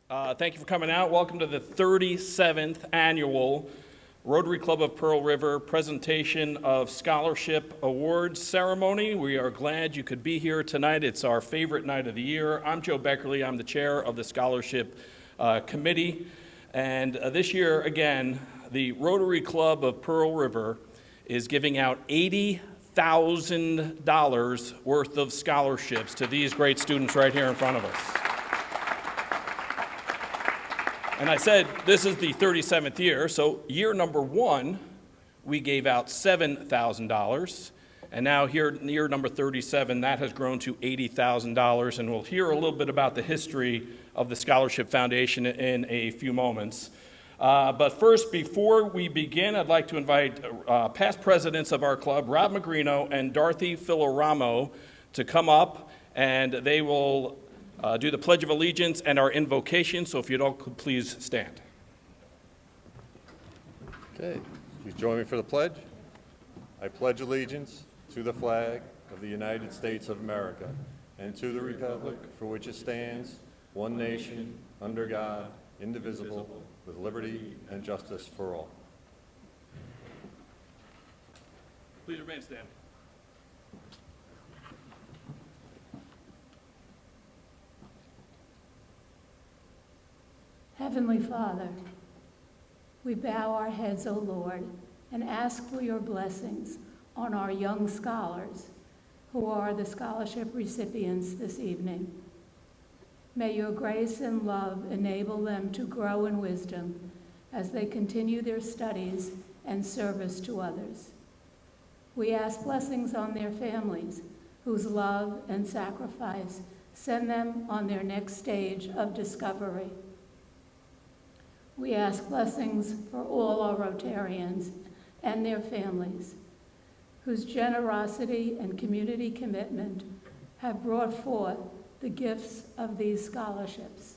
Thank you for coming out. Welcome to the 37th annual Rotary Club of Pearl River presentation of scholarship awards ceremony. We are glad you could be here tonight. It's our favorite night of the year. I'm Joe Beckerly. I'm the chair of the scholarship committee. And this year, again, the Rotary Club of Pearl River is giving out $80,000 worth of scholarships to these great students right here in front of us. And I said, this is the 37th year, so year number one, we gave out $7,000. And now here, year number 37, that has grown to $80,000. And we'll hear a little bit about the history of the Scholarship Foundation in a few moments. But first, before we begin, I'd like to invite past presidents of our club, Rob Magrino and Dorothy Filoramo, to come up, and they will do the Pledge of Allegiance and our invocation, so if you'd all could please stand. Okay, please join me for the pledge. I pledge allegiance to the flag of the United States of America and to the republic for which it stands, one nation, under God, indivisible, with liberty and justice for all. Please remain standing. Heavenly Father, we bow our heads, O Lord, and ask for your blessings on our young scholars who are the scholarship recipients this evening. May your grace and love enable them to grow in wisdom as they continue their studies and service to others. We ask blessings on their families, whose love and sacrifice send them on their next stage of discovery. We ask blessings for all our Rotarians and their families, whose generosity and community commitment have brought forth the gifts of these scholarships.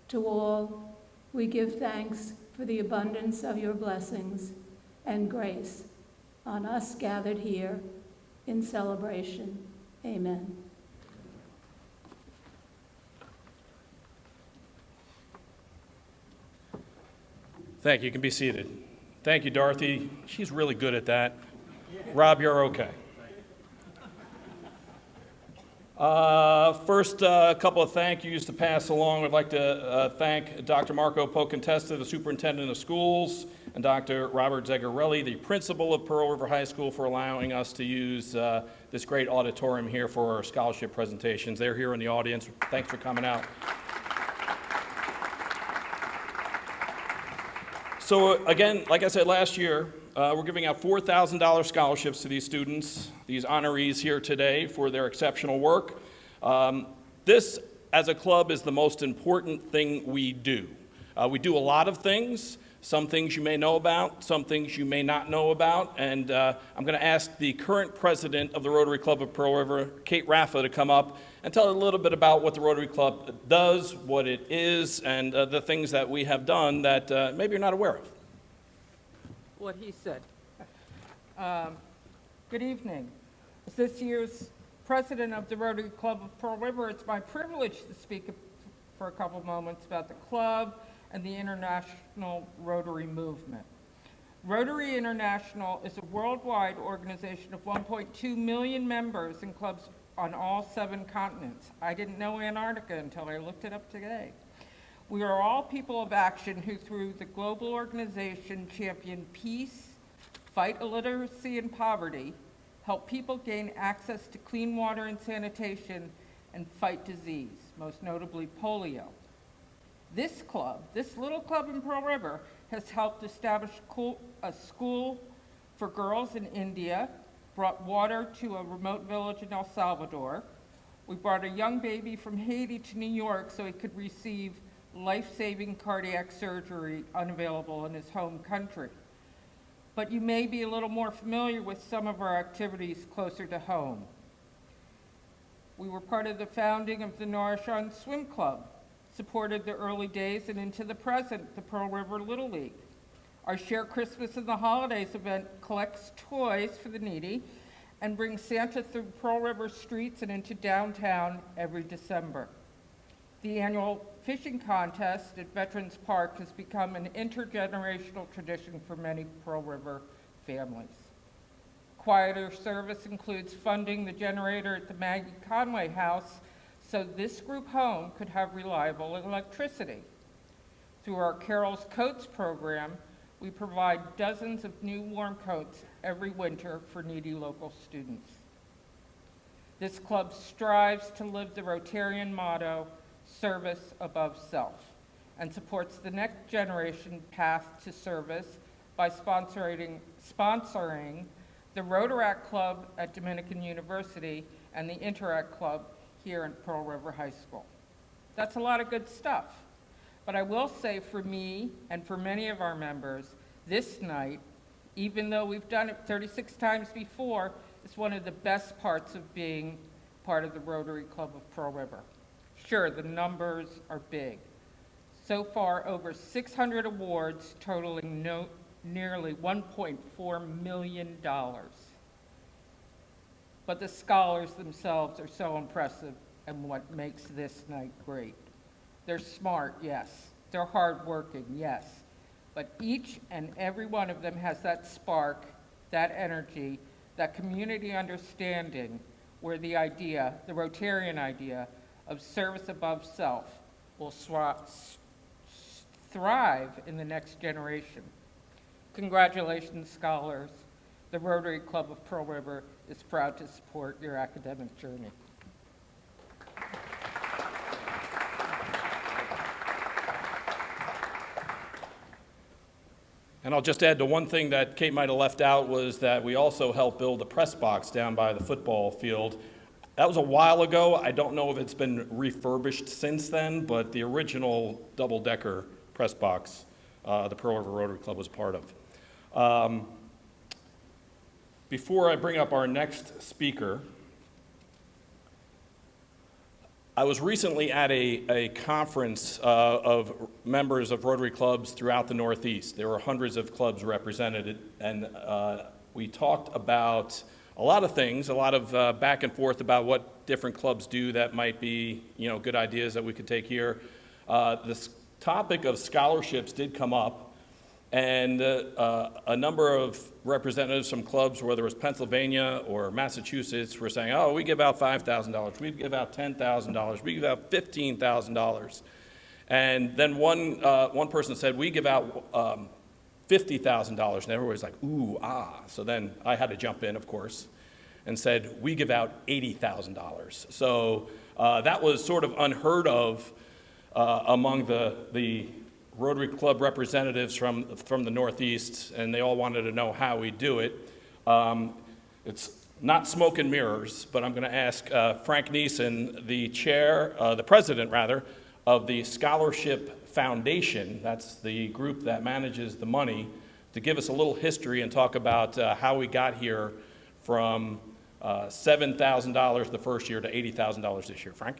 To all, we give thanks for the abundance of your blessings and grace on us gathered here in celebration. Amen. Thank you. You can be seated. Thank you, Dorothy. She's really good at that. Rob, you're okay. First, a couple of thank yous to pass along. I'd like to thank Dr. Marco Pocontesta, the superintendent of schools, and Dr. Robert Zegarelli, the principal of Pearl River High School, for allowing us to use this great auditorium here for our scholarship presentations. They're here in the audience. Thanks for coming out. So again, like I said last year, we're giving out $4,000 scholarships to these students, these honorees here today, for their exceptional work. This, as a club, is the most important thing we do. We do a lot of things. Some things you may know about, some things you may not know about, and I'm going to ask the current president of the Rotary Club of Pearl River, Kate Raffa, to come up and tell a little bit about what the Rotary Club does, what it is, and the things that we have done that maybe you're not aware of. What he said. Good evening. As this year's president of the Rotary Club of Pearl River, it's my privilege to speak for a couple moments about the club and the international Rotary movement. Rotary International is a worldwide organization of 1.2 million members and clubs on all 7 continents. I didn't know Antarctica until I looked it up today. We are all people of action who, through the global organization, champion peace, fight illiteracy and poverty, help people gain access to clean water and sanitation, and fight disease, most notably polio. This club, this little club in Pearl River, has helped establish a school for girls in India, brought water to a remote village in El Salvador. We brought a young baby from Haiti to New York so he could receive life-saving cardiac surgery unavailable in his home country. But you may be a little more familiar with some of our activities closer to home. We were part of the founding of the Norishan Swim Club, supported the early days and into the present, the Pearl River Little League. Our Share Christmas and the Holidays event collects toys for the needy and brings Santa through Pearl River streets and into downtown every December. The annual fishing contest at Veterans Park has become an intergenerational tradition for many Pearl River families. Quieter service includes funding the generator at the Maggie Conway House so this group home could have reliable electricity. Through our Carol's Coats program, we provide dozens of new warm coats every winter for needy local students. This club strives to live the Rotarian motto, service above self, and supports the next generation path to service by sponsoring the Rotaract Club at Dominican University and the Interact Club here at Pearl River High School. That's a lot of good stuff. But I will say for me and for many of our members, this night, even though we've done it 36 times before, is one of the best parts of being part of the Rotary Club of Pearl River. Sure, the numbers are big. So far, over 600 awards totaling nearly $1.4 million. But the scholars themselves are so impressive and what makes this night great. They're smart, yes. They're hardworking, yes. But each and every one of them has that spark, that energy, that community understanding where the idea, the Rotarian idea of service above self will thrive in the next generation. Congratulations, scholars. The Rotary Club of Pearl River is proud to support your academic journey. And I'll just add to one thing that Kate might have left out was that we also helped build a press box down by the football field. That was a while ago. I don't know if it's been refurbished since then, but the original double-decker press box, the Pearl River Rotary Club was part of. Before I bring up our next speaker, I was recently at a conference of members of Rotary clubs throughout the Northeast. There were hundreds of clubs represented, and we talked about a lot of things, a lot of back and forth about what different clubs do that might be, good ideas that we could take here. This topic of scholarships did come up, and a number of representatives from clubs, whether it was Pennsylvania or Massachusetts, were saying, oh, we give out $5,000, we give out $10,000, we give out $15,000. And then one person said, we give out $50,000, and everybody's like, ooh, ah. So then I had to jump in, of course, and said, we give out $80,000. So that was sort of unheard of among the Rotary Club representatives from the Northeast, and they all wanted to know how we do it. It's not smoke and mirrors, but I'm going to ask Frank Neeson, the president of the Scholarship Foundation, that's the group that manages the money, to give us a little history and talk about how we got here from $7,000 the first year to $80,000 this year. Frank?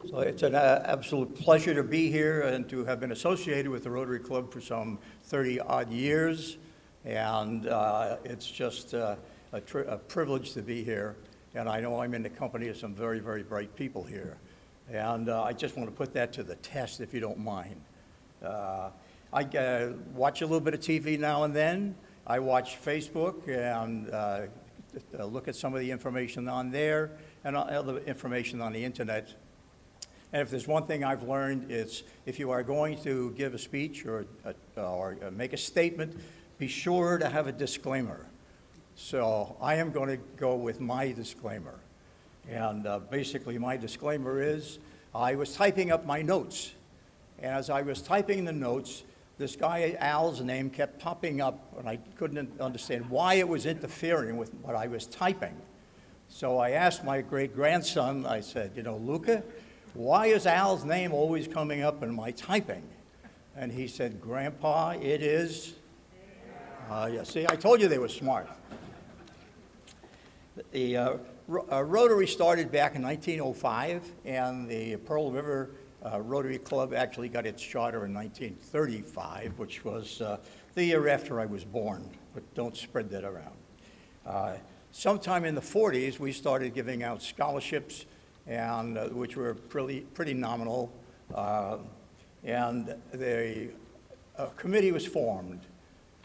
So it's an absolute pleasure to be here and to have been associated with the Rotary Club for some 30-odd years. And it's just a privilege to be here. And I know I'm in the company of some very, very bright people here. And I just want to put that to the test, if you don't mind. I watch a little bit of TV now and then. I watch Facebook and look at some of the information on there and other information on the internet. And if there's one thing I've learned, it's if you are going to give a speech or make a statement, be sure to have a disclaimer. So I am going to go with my disclaimer. And basically my disclaimer is I was typing up my notes. And as I was typing the notes, this guy Al's name kept popping up, and I couldn't understand why it was interfering with what I was typing. So I asked my great-grandson, I said, Luca, why is Al's name always coming up in my typing? And he said, Grandpa, it is. Yeah, see, I told you they were smart. The Rotary started back in 1905, and the Pearl River Rotary Club actually got its charter in 1935, which was the year after I was born. but don't spread that around. Sometime in the 40s, we started giving out scholarships, and which were pretty nominal. And a committee was formed,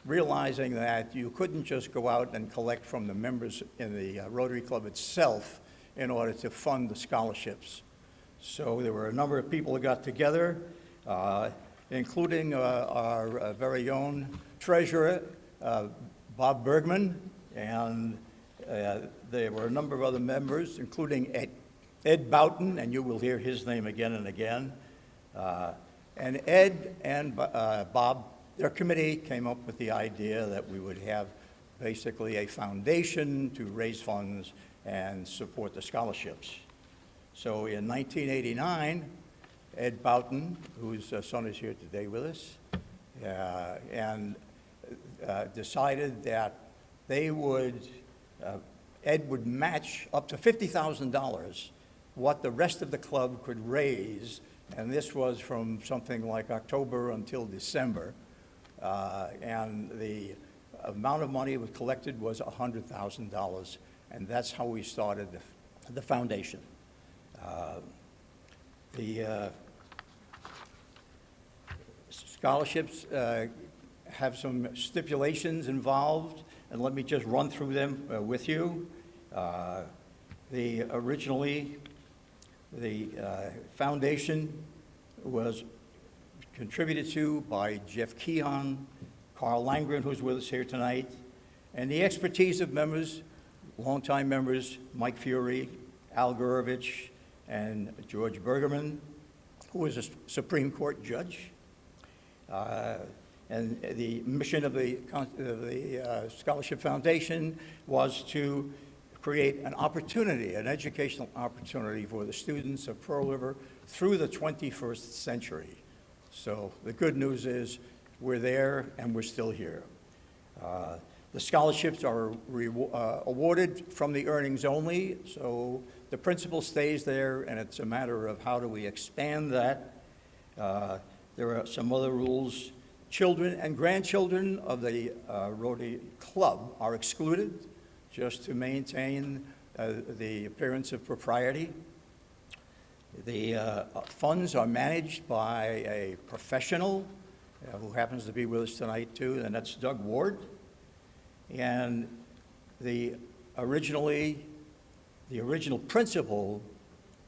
realizing that you couldn't just go out and collect from the members in the Rotary Club itself in order to fund the scholarships. So there were a number of people who got together, including our very own treasurer, Bob Bergman, and there were a number of other members, including Ed Boughton, and you will hear his name again and again. And Ed and Bob, their committee came up with the idea that we would have basically a foundation to raise funds and support the scholarships. So in 1989, Ed Boughton, whose son is here today with us, decided that they would, Ed would match up to $50,000 what the rest of the club could raise, and this was from something like October until December. And the amount of money was collected was $100,000, and that's how we started the foundation. The scholarships have some stipulations involved, and let me just run through them with you. Originally, the foundation was contributed to by Jeff Keon, Carl Langren, who's with us here tonight, and the expertise of members, longtime members, Mike Fury, Al Gurovich, and George Bergerman, who was a Supreme Court judge. And the mission of the Scholarship Foundation was to create an opportunity, an educational opportunity for the students of Pearl River through the 21st century. So the good news is we're there and we're still here. The scholarships are awarded from the earnings only, so the principal stays there, and it's a matter of how do we expand that. There are some other rules. Children and grandchildren of the Rotary Club are excluded, just to maintain the appearance of propriety. The funds are managed by a professional who happens to be with us tonight too, and that's Doug Ward. And the original principal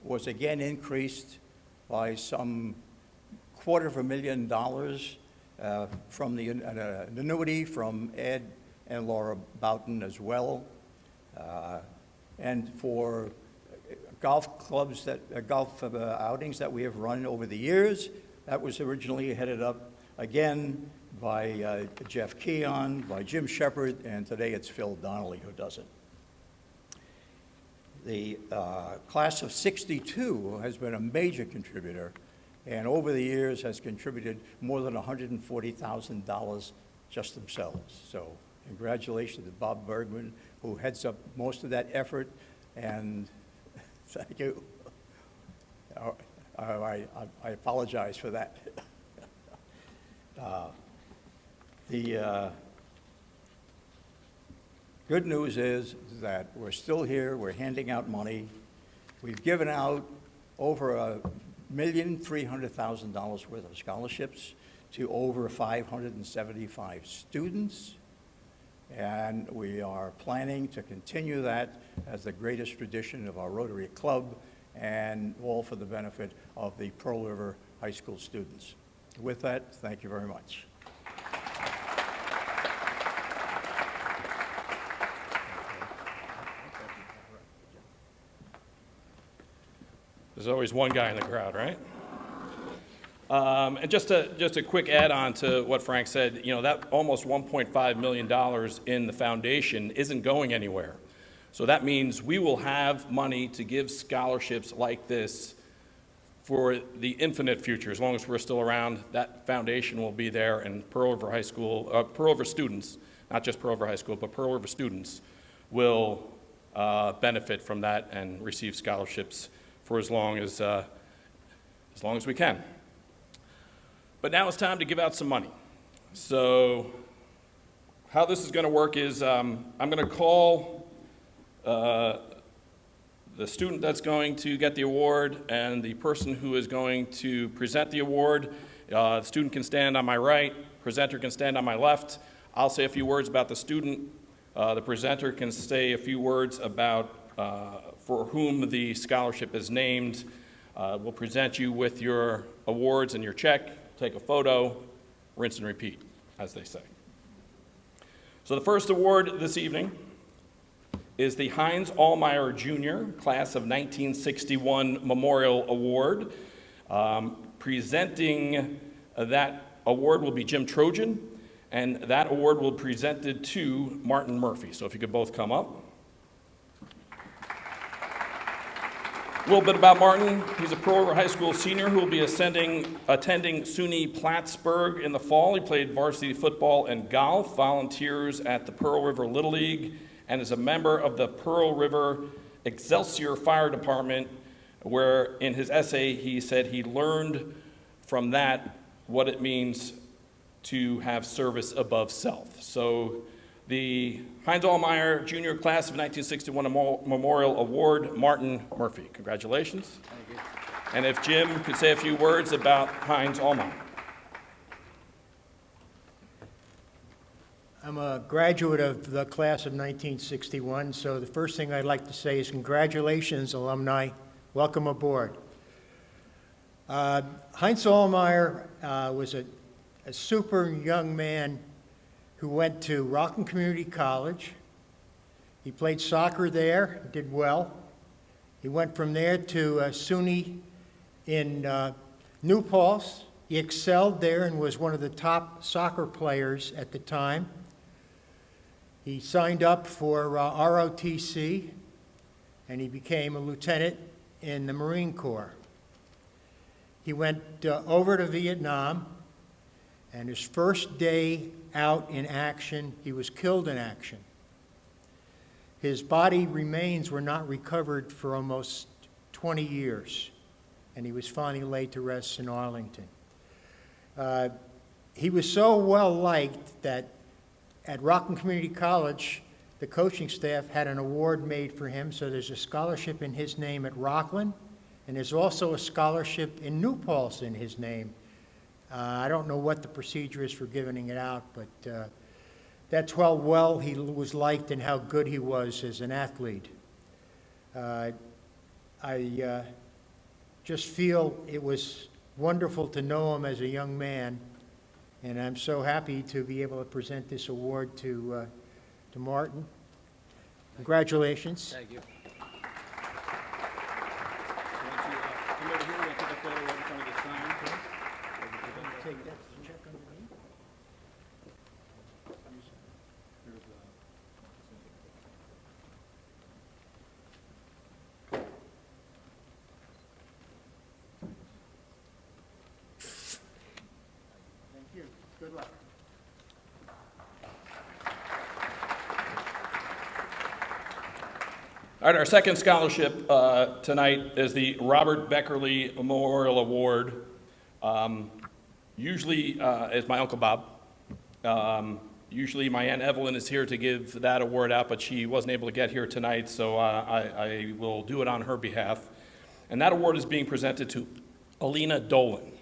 was again increased by some $250,000 from the annuity from Ed and Laura Boughton as well. And for golf clubs golf outings that we have run over the years, that was originally headed up again by Jeff Keon, by Jim Shepard, and today it's Phil Donnelly who does it. The class of '62 has been a major contributor, and over the years has contributed more than $140,000 just themselves. So congratulations to Bob Bergman, who heads up most of that effort, and thank you. I apologize for that. The good news is that we're still here, we're handing out money. We've given out over $1,300,000 worth of scholarships to over 575 students. And we are planning to continue that as the greatest tradition of our Rotary Club, and all for the benefit of the Pearl River High School students. With that, thank you very much. There's always one guy in the crowd, right? And just a quick add-on to what Frank said, you know, that almost $1.5 million in the foundation isn't going anywhere. So that means we will have money to give scholarships like this for the infinite future. As long as we're still around, that foundation will be there, and Pearl River High School, Pearl River students, not just Pearl River High School, but Pearl River students will benefit from that and receive scholarships for as long as we can. But now it's time to give out some money. So how this is going to work is I'm going to call the student that's going to get the award and the person who is going to present the award. The student can stand on my right, presenter can stand on my left. I'll say a few words about the student. The presenter can say a few words about for whom the scholarship is named. We'll present you with your awards and your check, take a photo, rinse and repeat, as they say. So the first award this evening is the Heinz Allmeyer Jr. Class of 1961 Memorial Award. Presenting that award will be Jim Trojan, and that award will be presented to Martin Murphy. So if you could both come up. A little bit about Martin. He's a Pearl River High School senior who will be attending SUNY Plattsburgh in the fall. He played varsity football and golf, volunteers at the Pearl River Little League, and is a member of the Pearl River Excelsior Fire Department, where in his essay he said he learned from that what it means to have service above self. So the Heinz Allmeyer Jr. Class of 1961 Memorial Award, Martin Murphy. Congratulations. Thank you. And if Jim could say a few words about Heinz Allmeyer. I'm a graduate of the class of 1961, so the first thing I'd like to say is congratulations, alumni. Welcome aboard. Heinz Allmeyer was a super young man who went to Rockland Community College. He played soccer there, did well. He went from there to SUNY in New Paltz. He excelled there and was one of the top soccer players at the time. He signed up for ROTC, and he became a lieutenant in the Marine Corps. He went over to Vietnam, and his first day out in action, he was killed in action. His body remains were not recovered for almost 20 years, and he was finally laid to rest in Arlington. He was so well liked that at Rockland Community College, the coaching staff had an award made for him, so there's a scholarship in his name at Rockland, and there's also a scholarship in New Paltz in his name. I don't know what the procedure is for giving it out, but that's how well he was liked and how good he was as an athlete. I just feel it was wonderful to know him as a young man, and I'm so happy to be able to present this award to Martin. Congratulations. Thank you. Come over here, we'll take a photo right in front of the sign. Take that check underneath. Thank you. Good luck. All right, our second scholarship tonight is the Robert Beckerly Memorial Award. Usually it's my Uncle Bob. Usually my Aunt Evelyn is here to give that award out, but she wasn't able to get here tonight, so I will do it on her behalf. And that award is being presented to Alina Dolan.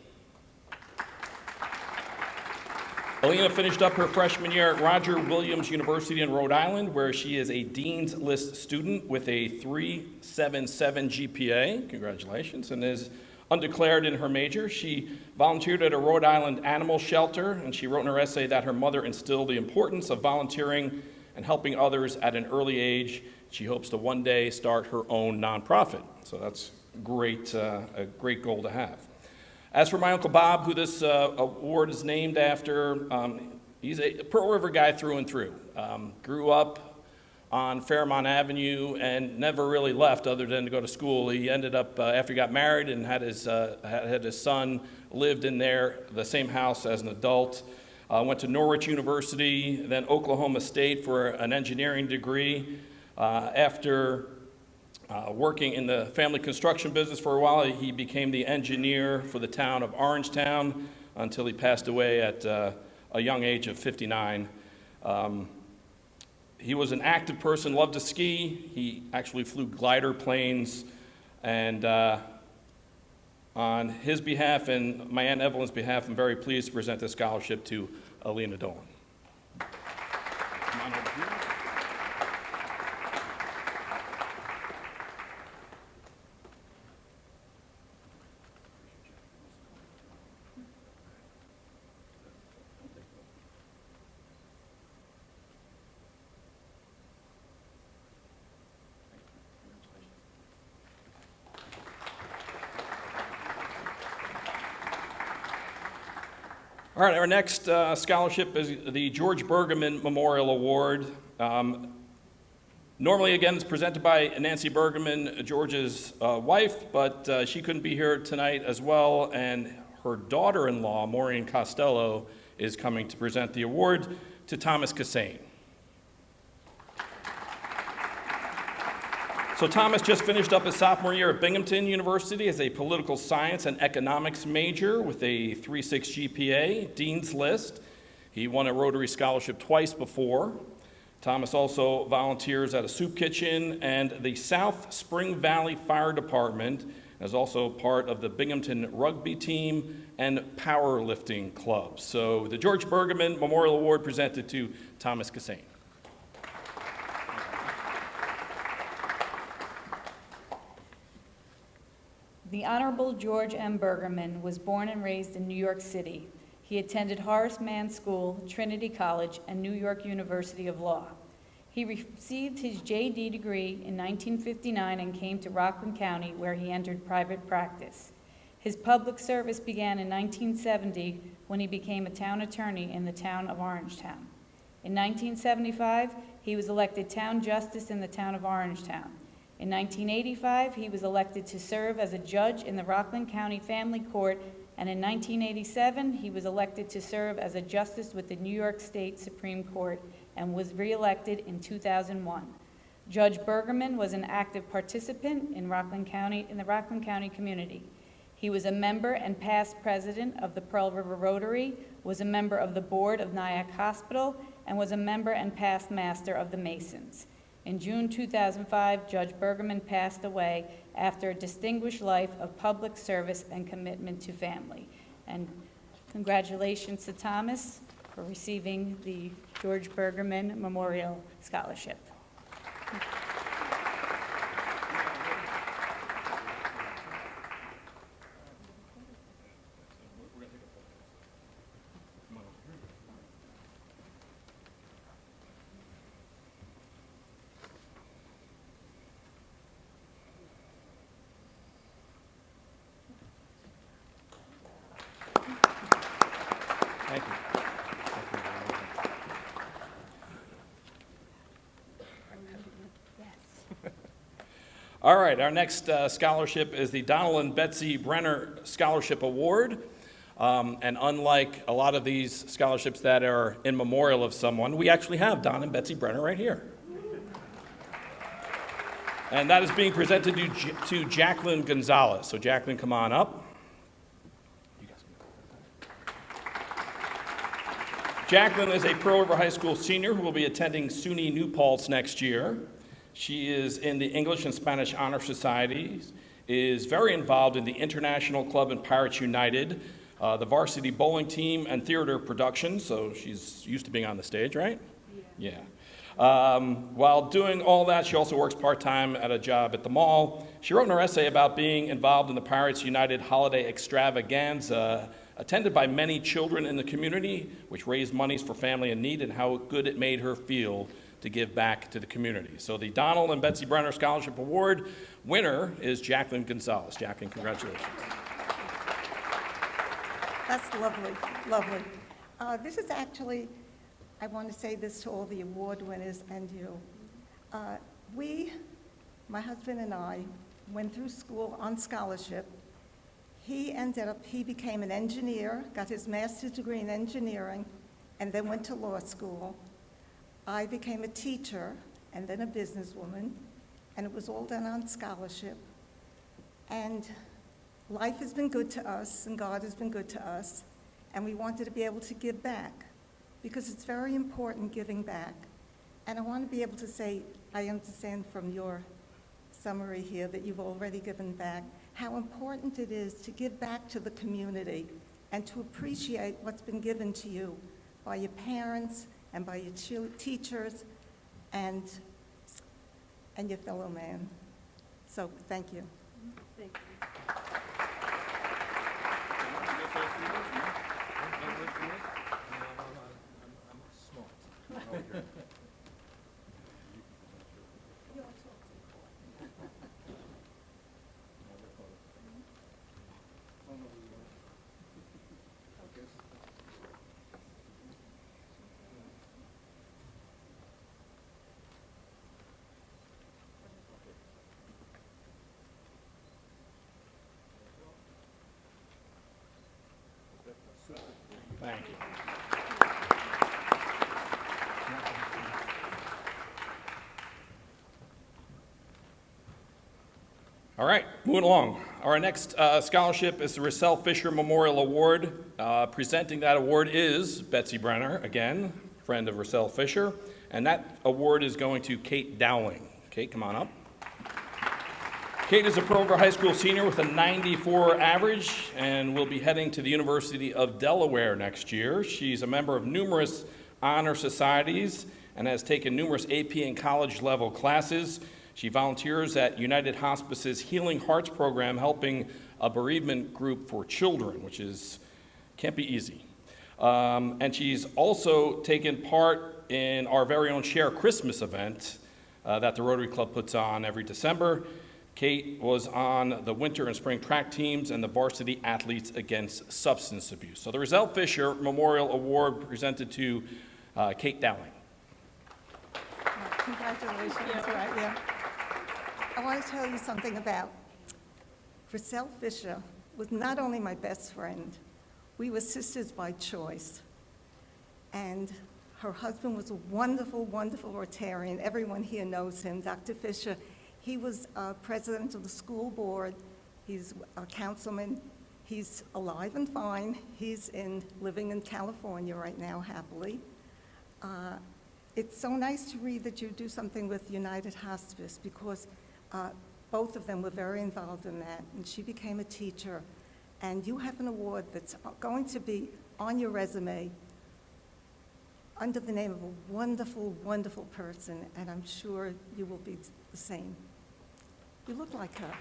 Alina finished up her freshman year at Roger Williams University in Rhode Island, where she is a Dean's List student with a 3.77 GPA, congratulations, and is undeclared in her major. She volunteered at a Rhode Island animal shelter, and she wrote in her essay that her mother instilled the importance of volunteering and helping others at an early age. She hopes to one day start her own nonprofit. So that's great, a great goal to have. As for my Uncle Bob, who this award is named after, he's a Pearl River guy through and through. Grew up on Fairmont Avenue and never really left other than to go to school. He ended up, after he got married and had his son, lived in there, the same house as an adult. Went to Norwich University, then Oklahoma State for an engineering degree. After working in the family construction business for a while, he became the engineer for the town of Orangetown until he passed away at a young age of 59. He was an active person, loved to ski. He actually flew glider planes. And on his behalf and my Aunt Evelyn's behalf, I'm very pleased to present this scholarship to Alina Dolan. Come on over here. All right, our next scholarship is the George Bergerman Memorial Award. Normally, again, it's presented by Nancy Bergerman, George's wife, but she couldn't be here tonight as well, and her daughter-in-law, Maureen Costello, is coming to present the award to Thomas Cassane. So Thomas just finished up his sophomore year at Binghamton University as a political science and economics major with a 3.6 GPA, Dean's List. He won a Rotary Scholarship twice before. Thomas also volunteers at a soup kitchen and the South Spring Valley Fire Department, and is also part of the Binghamton rugby team and powerlifting club. So the George Bergerman Memorial Award presented to Thomas Cassane. The Honorable George M. Bergerman was born and raised in New York City. He attended Horace Mann School, Trinity College, and New York University of Law. He received his JD degree in 1959 and came to Rockland County, where he entered private practice. His public service began in 1970 when he became a town attorney in the town of Orangetown. In 1975, he was elected town justice in the town of Orangetown. In 1985, he was elected to serve as a judge in the Rockland County Family Court, and in 1987, he was elected to serve as a justice with the New York State Supreme Court and was reelected in 2001. Judge Bergerman was an active participant in the Rockland County community. He was a member and past president of the Pearl River Rotary, was a member of the board of Nyack Hospital, and was a member and past master of the Masons. In June 2005, Judge Bergerman passed away after a distinguished life of public service and commitment to family. And congratulations to Thomas for receiving the George Bergerman Memorial Scholarship. Thank you. All right, our next scholarship is the Donald and Betsy Brenner Scholarship Award. And unlike a lot of these scholarships that are in memorial of someone, we actually have Don and Betsy Brenner right here. And that is being presented to Jacqueline Gonzalez. So Jacqueline, come on up. Jacqueline is a Pearl River High School senior who will be attending SUNY New Paltz next year. She is in the English and Spanish Honor Societies, is very involved in the International Club and Pirates United, the varsity bowling team, and theater production, so she's used to being on the stage, right? Yeah. While doing all that, she also works part-time at a job at the mall. She wrote in her essay about being involved in the Pirates United Holiday Extravaganza, attended by many children in the community, which raised monies for family in need, and how good it made her feel to give back to the community. So the Donald and Betsy Brenner Scholarship Award winner is Jacqueline Gonzalez. Jacqueline, congratulations. That's lovely, lovely. This is actually, I want to say this to all the award winners and you. My husband and I, went through school on scholarship. He became an engineer, got his master's degree in engineering, and then went to law school. I became a teacher and then a businesswoman, and it was all done on scholarship. And life has been good to us, and God has been good to us, and we wanted to be able to give back. because it's very important giving back. And I want to be able to say, I understand from your summary here that you've already given back, how important it is to give back to the community and to appreciate what's been given to you by your parents and by your teachers and your fellow man. So, thank you. Thank you. All right, moving along. Our next scholarship is the Russell Fisher Memorial Award. Presenting that award is Betsy Brenner, again, friend of Russell Fisher, and that award is going to Kate Dowling. Kate, come on up. Kate is a Pearl River High School senior with a 94 average and will be heading to the University of Delaware next year. She's a member of numerous honor societies and has taken numerous AP and college level classes. She volunteers at United Hospice's Healing Hearts program, helping a bereavement group for children, which can't be easy. And she's also taken part in our very own Share Christmas event that the Rotary Club puts on every December. Kate was on the winter and spring track teams and the varsity athletes against substance abuse. So the Russell Fisher Memorial Award presented to Kate Dowling. Congratulations. Right, yeah. I want to tell you something about Russell Fisher was not only my best friend, we were sisters by choice. And her husband was a wonderful, wonderful Rotarian. Everyone here knows him, Dr. Fisher. He was president of the school board. He's a councilman. He's alive and fine. He's living in California right now, happily. It's so nice to read that you do something with United Hospice, because both of them were very involved in that, and she became a teacher. And you have an award that's going to be on your resume under the name of a wonderful, wonderful person, and I'm sure you will be the same. You look like her.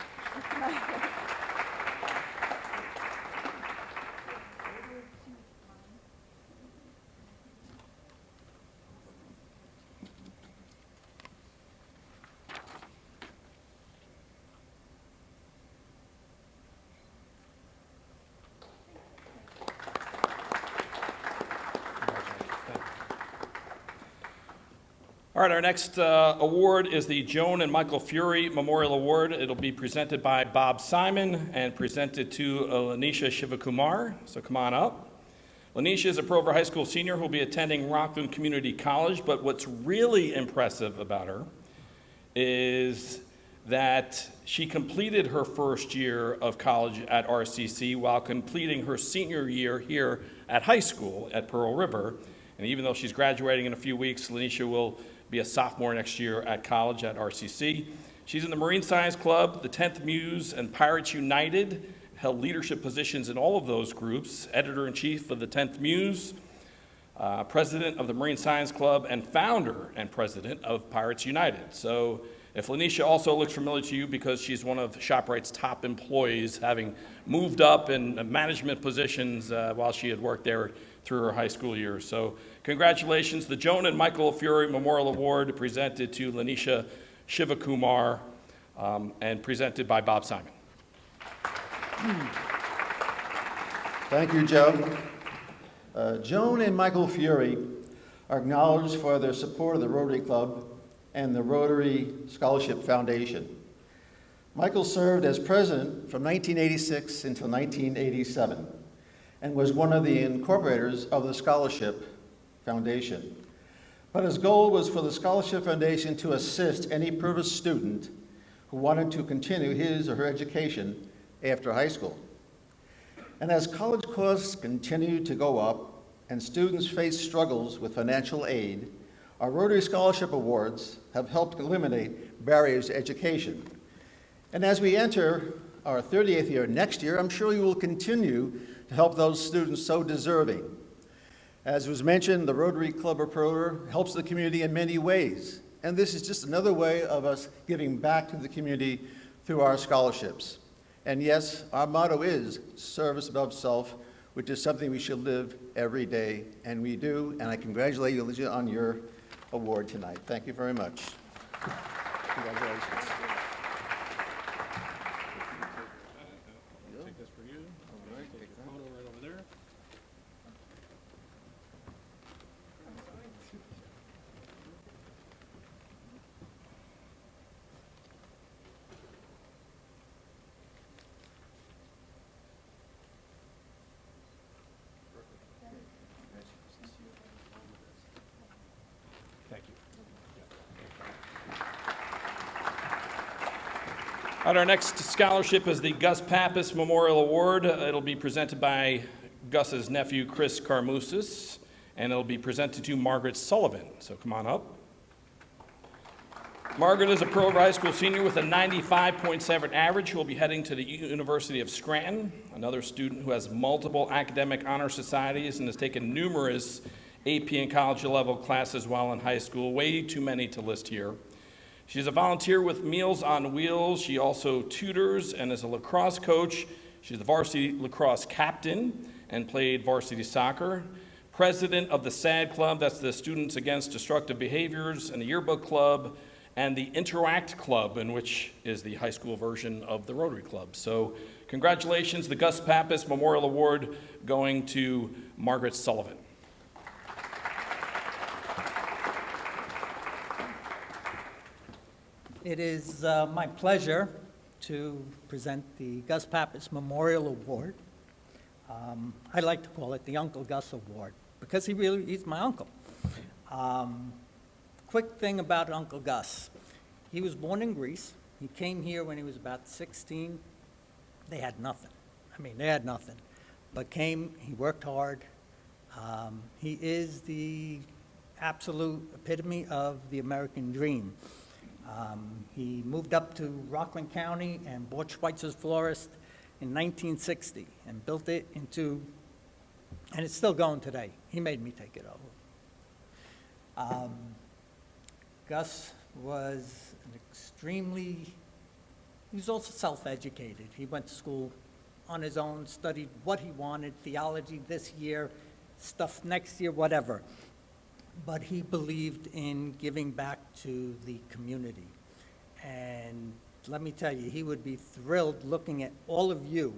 All right, our next award is the Joan and Michael Fury Memorial Award. It'll be presented by Bob Simon and presented to Lanisha Shivakumar. So come on up. Lanisha is a Pearl River High School senior who will be attending Rockland Community College, but what's really impressive about her is that she completed her first year of college at RCC while completing her senior year here at high school at Pearl River. And even though she's graduating in a few weeks, Lanisha will be a sophomore next year at college at RCC. She's in the Marine Science Club, the 10th Muse, and Pirates United, held leadership positions in all of those groups, editor-in-chief of the 10th Muse, president of the Marine Science Club, and founder and president of Pirates United. So if Lanisha also looks familiar to you because she's one of ShopRite's top employees, having moved up in management positions while she had worked there through her high school years. So congratulations, the Joan and Michael Fury Memorial Award presented to Lanisha Shivakumar and presented by Bob Simon. Thank you, Joe. Joan and Michael Fury are acknowledged for their support of the Rotary Club and the Rotary Scholarship Foundation. Michael served as president from 1986 until 1987 and was one of the incorporators of the Scholarship Foundation. But his goal was for the Scholarship Foundation to assist any privileged student who wanted to continue his or her education after high school. And as college costs continued to go up, and students face struggles with financial aid, our Rotary Scholarship Awards have helped eliminate barriers to education. And as we enter our 38th year next year, I'm sure you will continue to help those students so deserving. As was mentioned, the Rotary Club of Pearl River helps the community in many ways, and this is just another way of us giving back to the community through our scholarships. And yes, our motto is service above self, which is something we should live every day, and we do, and I congratulate you on your award tonight. Thank you very much. Congratulations. Take this for you. All right, take a photo right over there. Thank you. All right, our next scholarship is the Gus Pappas Memorial Award. It'll be presented by Gus's nephew, Chris Carmusis, and it'll be presented to Margaret Sullivan. So come on up. Margaret is a Pearl River High School senior with a 95.7 average who will be heading to the University of Scranton, another student who has multiple academic honor societies and has taken numerous AP and college level classes while in high school, way too many to list here. She's a volunteer with Meals on Wheels. She also tutors and is a lacrosse coach. She's the varsity lacrosse captain and played varsity soccer. President of the SAD Club, that's the Students Against Destructive Behaviors, and the Yearbook Club, and the Interact Club, in which is the high school version of the Rotary Club. So congratulations, the Gus Pappas Memorial Award going to Margaret Sullivan. It is my pleasure to present the Gus Pappas Memorial Award. I like to call it the Uncle Gus Award because he's my uncle. Quick thing about Uncle Gus. He was born in Greece. He came here when he was about 16. They had nothing. I mean, they had nothing. But he worked hard. He is the absolute epitome of the American dream. He moved up to Rockland County and bought Schweitzer's Florist in 1960 and built it into, and it's still going today. He made me take it over. Gus was he was also self-educated. He went to school on his own, studied what he wanted, theology this year, stuff next year, whatever. But he believed in giving back to the community. And let me tell you, he would be thrilled looking at all of you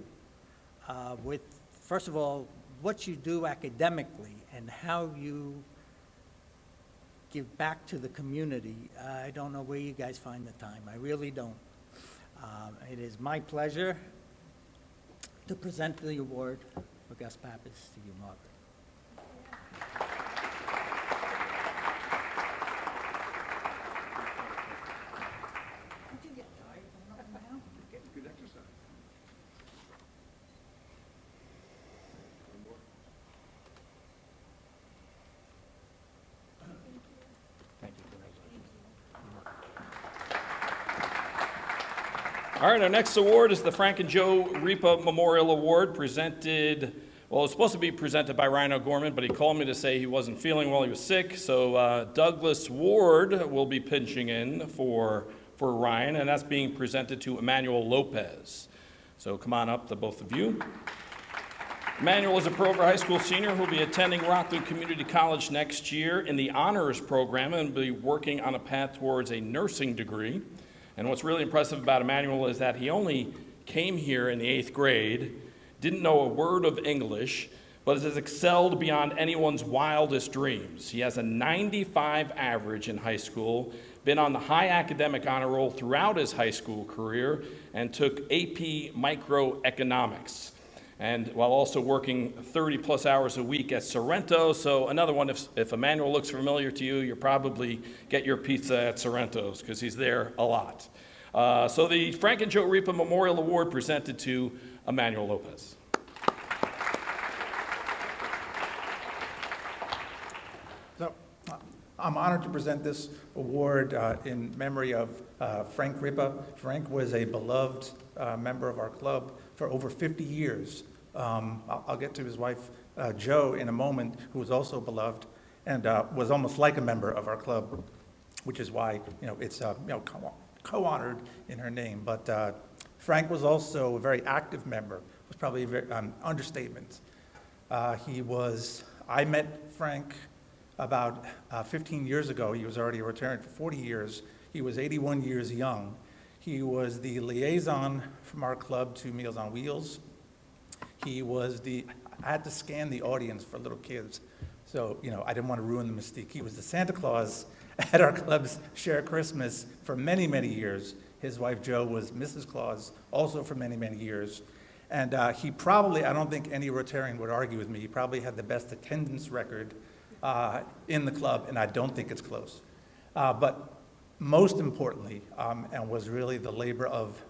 with, first of all, what you do academically and how you give back to the community. I don't know where you guys find the time. I really don't. It is my pleasure to present the award for Gus Pappas to you, Margaret. All right, our next award is the Frank and Joe Ripa Memorial Award, presented, well, it was supposed to be presented by Ryan O'Gorman, but he called me to say he wasn't feeling well, he was sick, so Douglas Ward will be pinching in for Ryan, and that's being presented to Emmanuel Lopez. So come on up, the both of you. Emmanuel is a Pearl River High School senior who will be attending Rockland Community College next year in the honors program and will be working on a path towards a nursing degree. And what's really impressive about Emmanuel is that he only came here in the 8th grade, didn't know a word of English, but has excelled beyond anyone's wildest dreams. He has a 95 average in high school, been on the high academic honor roll throughout his high school career, and took AP Microeconomics, and while also working 30-plus hours a week at Sorrento. So another one, if Emmanuel looks familiar to you, you'll probably get your pizza at Sorrento's because he's there a lot. So the Frank and Joe Ripa Memorial Award presented to Emmanuel Lopez. I'm honored to present this award in memory of Frank Ripa. Frank was a beloved member of our club for over 50 years. I'll get to his wife, Jo, in a moment, who was also beloved and was almost like a member of our club, which is why, it's, co-honored in her name. But Frank was also a very active member, was probably a very, understatement. I met Frank about 15 years ago. He was already a Rotarian for 40 years. He was 81 years young. He was the liaison from our club to Meals on Wheels. I had to scan the audience for little kids, so, I didn't want to ruin the mystique. He was the Santa Claus at our club's Share Christmas for many, many years. His wife, Jo, was Mrs. Claus, also for many, many years. And he probably, I don't think any Rotarian would argue with me, he probably had the best attendance record in the club, and I don't think it's close. But most importantly, and was really the labor of,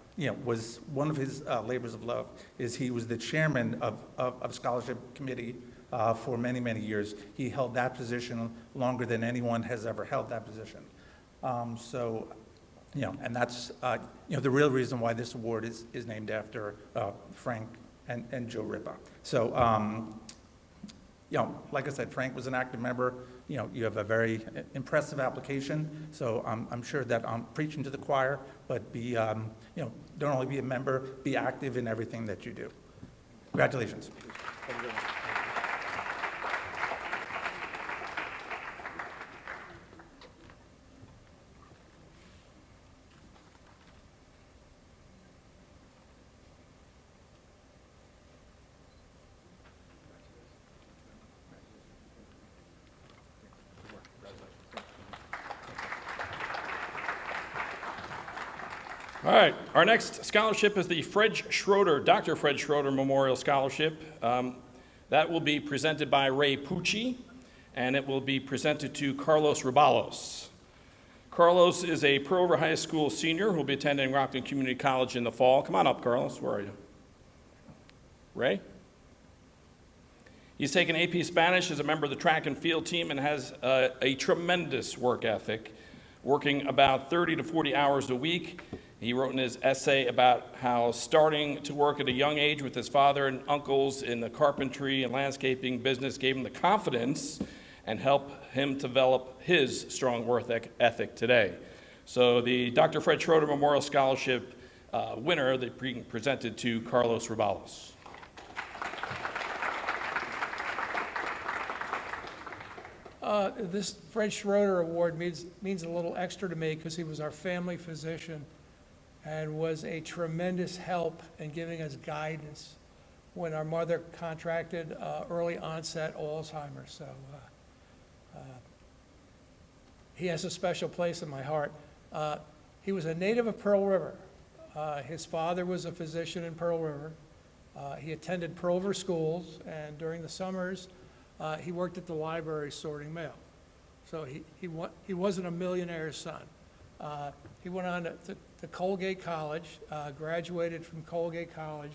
was one of his labors of love, is he was the chairman of Scholarship Committee for many, many years. He held that position longer than anyone has ever held that position. And that's, the real reason why this award is named after Frank and Jo Ripa. So, like I said, Frank was an active member. You have a very impressive application, so I'm sure that I'm preaching to the choir, but don't only be a member, be active in everything that you do. Congratulations. All right, our next scholarship is the Dr. Fred Schroeder Memorial Scholarship. That will be presented by Ray Pucci, and it will be presented to Carlos Rubalos. Carlos is a Pearl River High School senior who will be attending Rockland Community College in the fall. Come on up, Carlos. Where are you? Ray? He's taken AP Spanish as a member of the track and field team and has a tremendous work ethic, working about 30 to 40 hours a week. He wrote in his essay about how starting to work at a young age with his father and uncles in the carpentry and landscaping business gave him the confidence and helped him develop his strong work ethic today. So the Dr. Fred Schroeder Memorial Scholarship winner, they presented to Carlos Rubalos. This Fred Schroeder Award means a little extra to me because he was our family physician and was a tremendous help in giving us guidance when our mother contracted early onset Alzheimer's. So he has a special place in my heart. He was a native of Pearl River. His father was a physician in Pearl River. He attended Pearl River schools, and during the summers, he worked at the library sorting mail. So he wasn't a millionaire's son. He went on to Colgate College, graduated from Colgate College,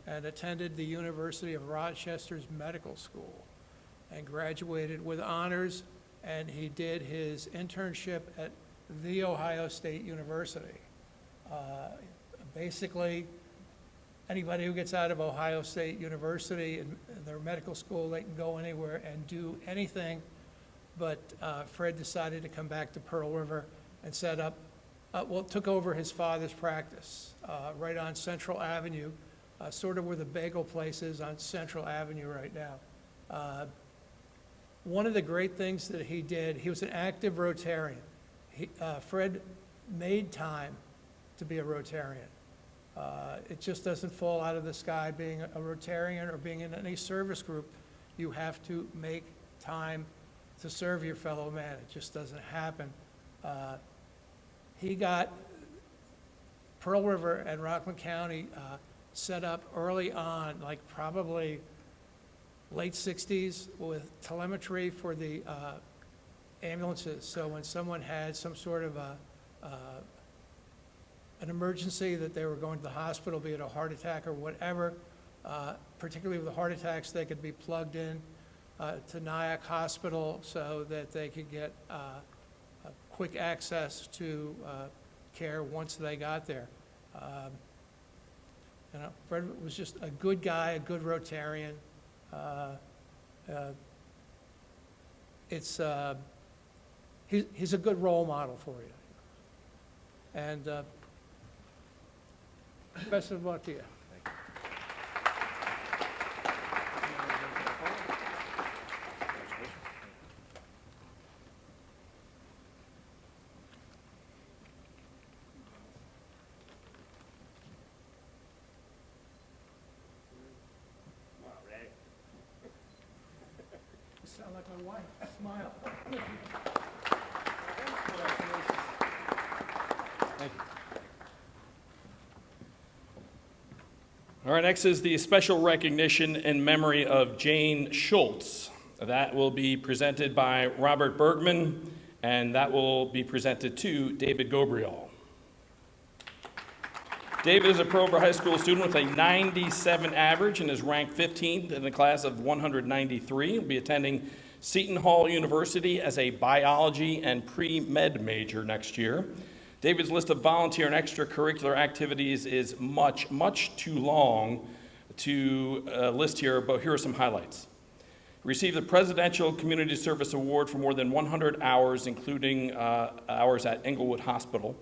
and attended the University of Rochester's Medical School, and graduated with honors, and he did his internship at The Ohio State University. Basically, anybody who gets out of Ohio State University and their medical school, they can go anywhere and do anything, but Fred decided to come back to Pearl River and set up, took over his father's practice right on Central Avenue, sort of where the bagel place is on Central Avenue right now. One of the great things that he did, he was an active Rotarian. Fred made time to be a Rotarian. It just doesn't fall out of the sky being a Rotarian or being in any service group. You have to make time to serve your fellow man. It just doesn't happen. He got Pearl River and Rockland County set up early on, like probably late 60s, with telemetry for the ambulances. So when someone had some sort of an emergency that they were going to the hospital, be it a heart attack or whatever, particularly with the heart attacks, they could be plugged in. to Nyack Hospital so that they could get quick access to care once they got there. Fred was just a good guy, a good Rotarian. He's a good role model for you. And best of luck to you. You sound like my wife. Smile. All right, next is the special recognition in memory of Jane Schultz. That will be presented by Robert Bergman, and that will be presented to David Gobriel. David is a Pearl River High School student with a 97 average and is ranked 15th in the class of 193. He'll be attending Seton Hall University as a biology and pre-med major next year. David's list of volunteer and extracurricular activities is much, much too long to list here, but here are some highlights. He received the Presidential Community Service Award for more than 100 hours, including hours at Englewood Hospital.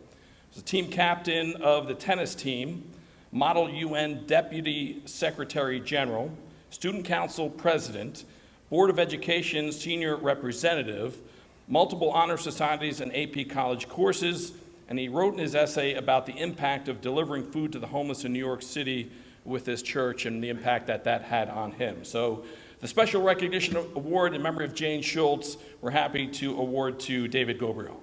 He was a team captain of the tennis team, Model UN Deputy Secretary General, Student Council President, Board of Education Senior Representative, multiple honor societies and AP college courses, and he wrote in his essay about the impact of delivering food to the homeless in New York City with his church and the impact that that had on him. So the Special Recognition Award in memory of Jane Schultz, we're happy to award to David Gobriel.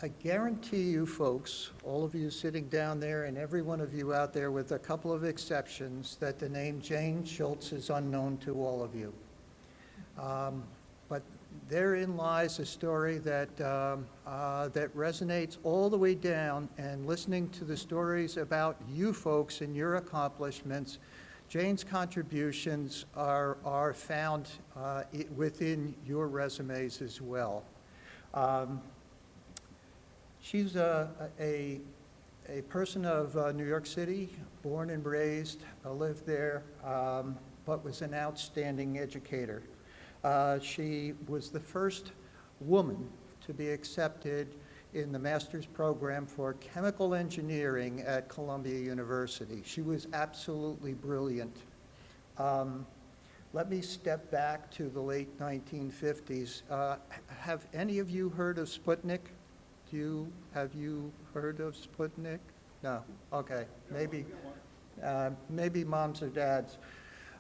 I guarantee you folks, all of you sitting down there and every one of you out there with a couple of exceptions, that the name Jane Schultz is unknown to all of you. But therein lies a story that, that resonates all the way down, and listening to the stories about you folks and your accomplishments, Jane's contributions are found within your resumes as well. She's a person of New York City, born and raised, lived there, but was an outstanding educator. She was the first woman to be accepted in the master's program for chemical engineering at Columbia University. She was absolutely brilliant. Let me step back to the late 1950s. Have any of you heard of Sputnik? Have you heard of Sputnik? No, okay, maybe moms or dads.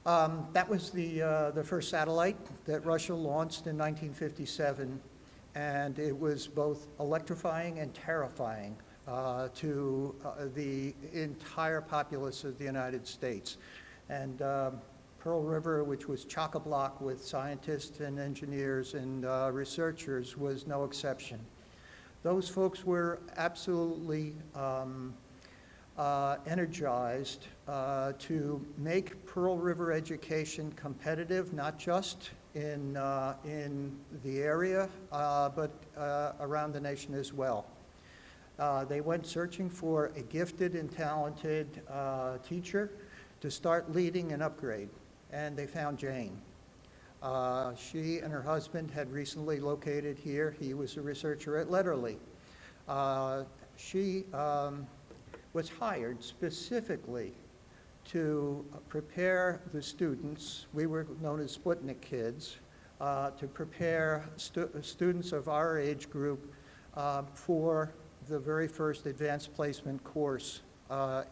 That was the first satellite that Russia launched in 1957, and it was both electrifying and terrifying to the entire populace of the United States. And Pearl River, which was chock-a-block with scientists and engineers and researchers, was no exception. Those folks were absolutely energized to make Pearl River education competitive, not just in the area, but around the nation as well. They went searching for a gifted and talented teacher to start leading an upgrade, and they found Jane. She and her husband had recently located here. He was a researcher at Letterly. She was hired specifically to prepare the students, we were known as Sputnik kids, to prepare students of our age group for the very first advanced placement course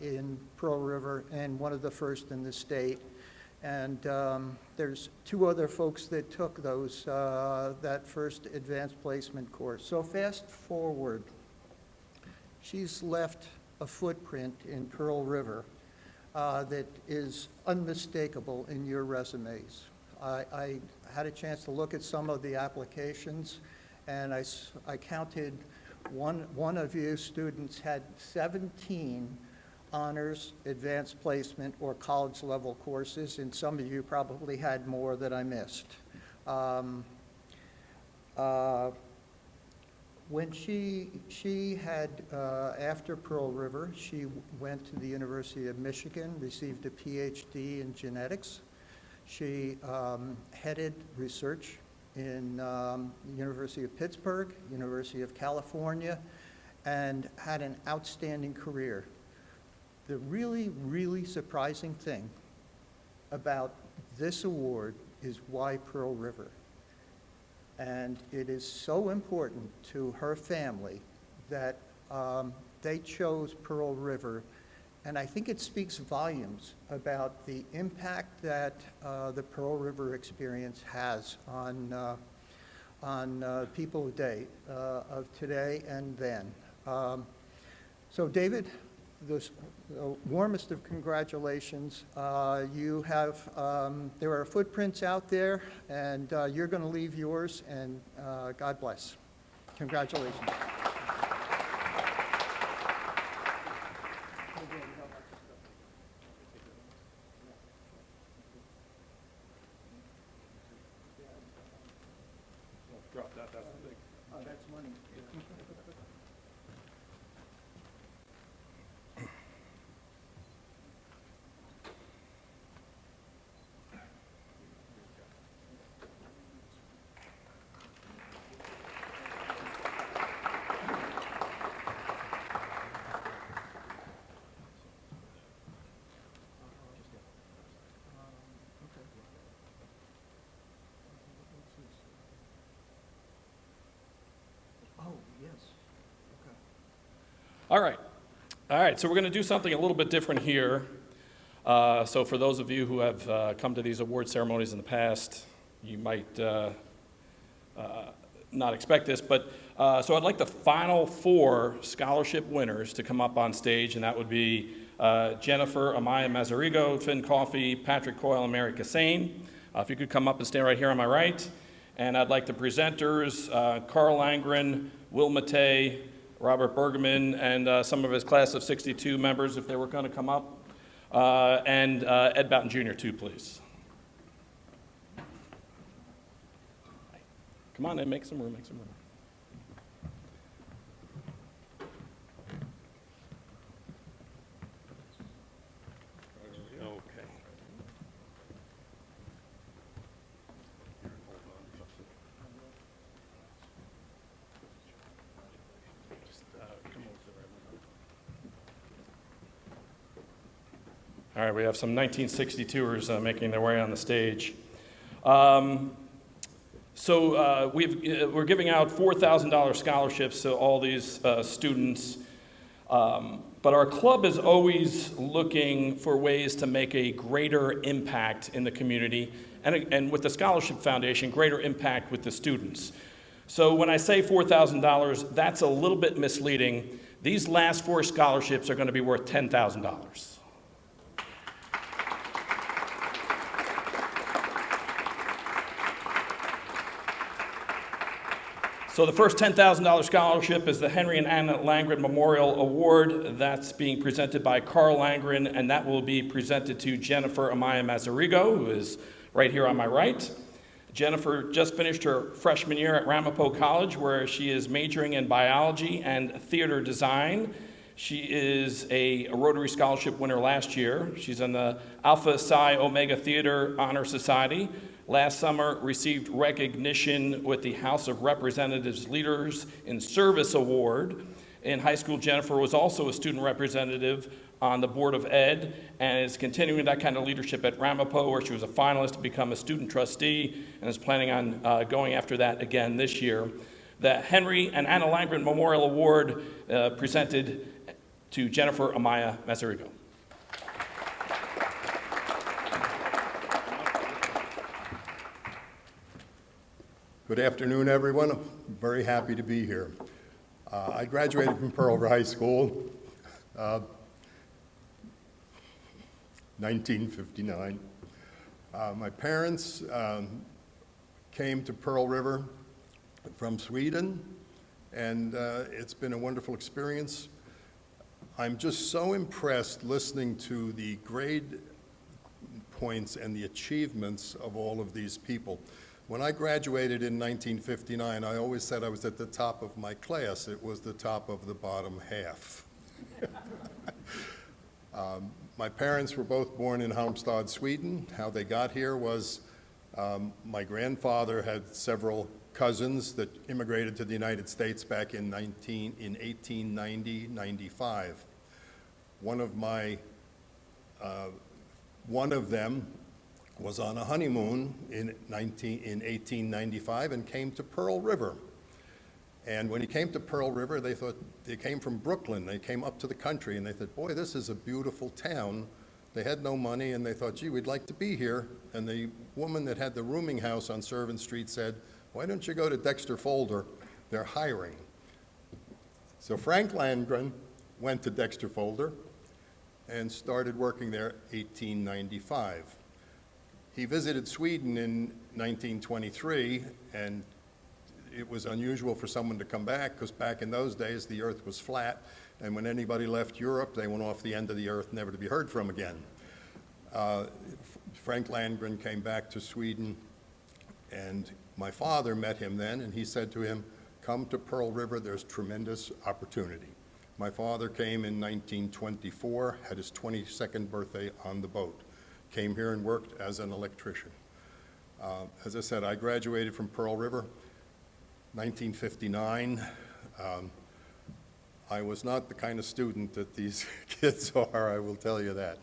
in Pearl River, and one of the first in the state. And there's two other folks that took those, that first advanced placement course. So fast forward, she's left a footprint in Pearl River that is unmistakable in your resumes. I had a chance to look at some of the applications, and I counted one of you students had 17 honors, advanced placement, or college-level courses, and some of you probably had more that I missed. When she had, after Pearl River, she went to the University of Michigan, received a PhD in genetics. She headed research in the University of Pittsburgh, University of California, and had an outstanding career. The really, really surprising thing about this award is why Pearl River. And it is so important to her family that they chose Pearl River. And I think it speaks volumes about the impact that the Pearl River experience has on people of today and then. So David, the warmest of congratulations. You have, there are footprints out there, and you're going to leave yours, and God bless. Congratulations. Drop that, that's the big. Oh, that's money. Oh, yes. Okay. All right, so we're going to do something a little bit different here. So for those of you who have come to these award ceremonies in the past, you might not expect this, but so I'd like the final 4 scholarship winners to come up on stage, and that would be Jennifer Amaya Mazarigo, Finn Coffey, Patrick Coyle, and Mary Cassane. If you could come up and stand right here on my right. And I'd like the presenters, Carl Langren, Will Matei, Robert Bergman, and some of his class of 62 members, if they were going to come up, and Ed Boughton Jr. too, please. Come on, Ed, make some room, make some room. Okay. All right, we have some 1962ers making their way on the stage. We're giving out $4,000 scholarships to all these students, but our club is always looking for ways to make a greater impact in the community, and with the Scholarship Foundation, greater impact with the students. So when I say $4,000, that's a little bit misleading. These last 4 scholarships are going to be worth $10,000. So the first $10,000 scholarship is the Henry and Anna Langren Memorial Award. That's being presented by Carl Langren, and that will be presented to Jennifer Amaya Mazarigo, who is right here on my right. Jennifer just finished her freshman year at Ramapo College, where she is majoring in biology and theater design. She is a Rotary Scholarship winner last year. She's in the Alpha Psi Omega Theater Honor Society. Last summer, received recognition with the House of Representatives Leaders in Service Award. In high school, Jennifer was also a student representative on the Board of Ed and is continuing that kind of leadership at Ramapo, where she was a finalist to become a student trustee and is planning on going after that again this year. The Henry and Anna Langren Memorial Award presented to Jennifer Amaya Mazarigo. Good afternoon, everyone. I'm very happy to be here. I graduated from Pearl River High School, 1959. My parents came to Pearl River from Sweden, and it's been a wonderful experience. I'm just so impressed listening to the grade points and the achievements of all of these people. When I graduated in 1959, I always said I was at the top of my class. It was the top of the bottom half. My parents were both born in Halmstad, Sweden. How they got here was my grandfather had several cousins that immigrated to the United States back in 1890, 95. One of them was on a honeymoon in 1895 and came to Pearl River. And when he came to Pearl River, they thought, they came from Brooklyn, they came up to the country, and they thought, boy, this is a beautiful town. They had no money, and they thought, gee, we'd like to be here. And the woman that had the rooming house on Servant Street said, why don't you go to Dexter Folder? They're hiring. So Frank Landgren went to Dexter Folder and started working there 1895. He visited Sweden in 1923, and it was unusual for someone to come back, because back in those days, the earth was flat, and when anybody left Europe, they went off the end of the earth, never to be heard from again. Frank Landgren came back to Sweden, and my father met him then, and he said to him, come to Pearl River, there's tremendous opportunity. My father came in 1924, had his 22nd birthday on the boat, came here and worked as an electrician. As I said, I graduated from Pearl River, 1959. I was not the kind of student that these kids are, I will tell you that.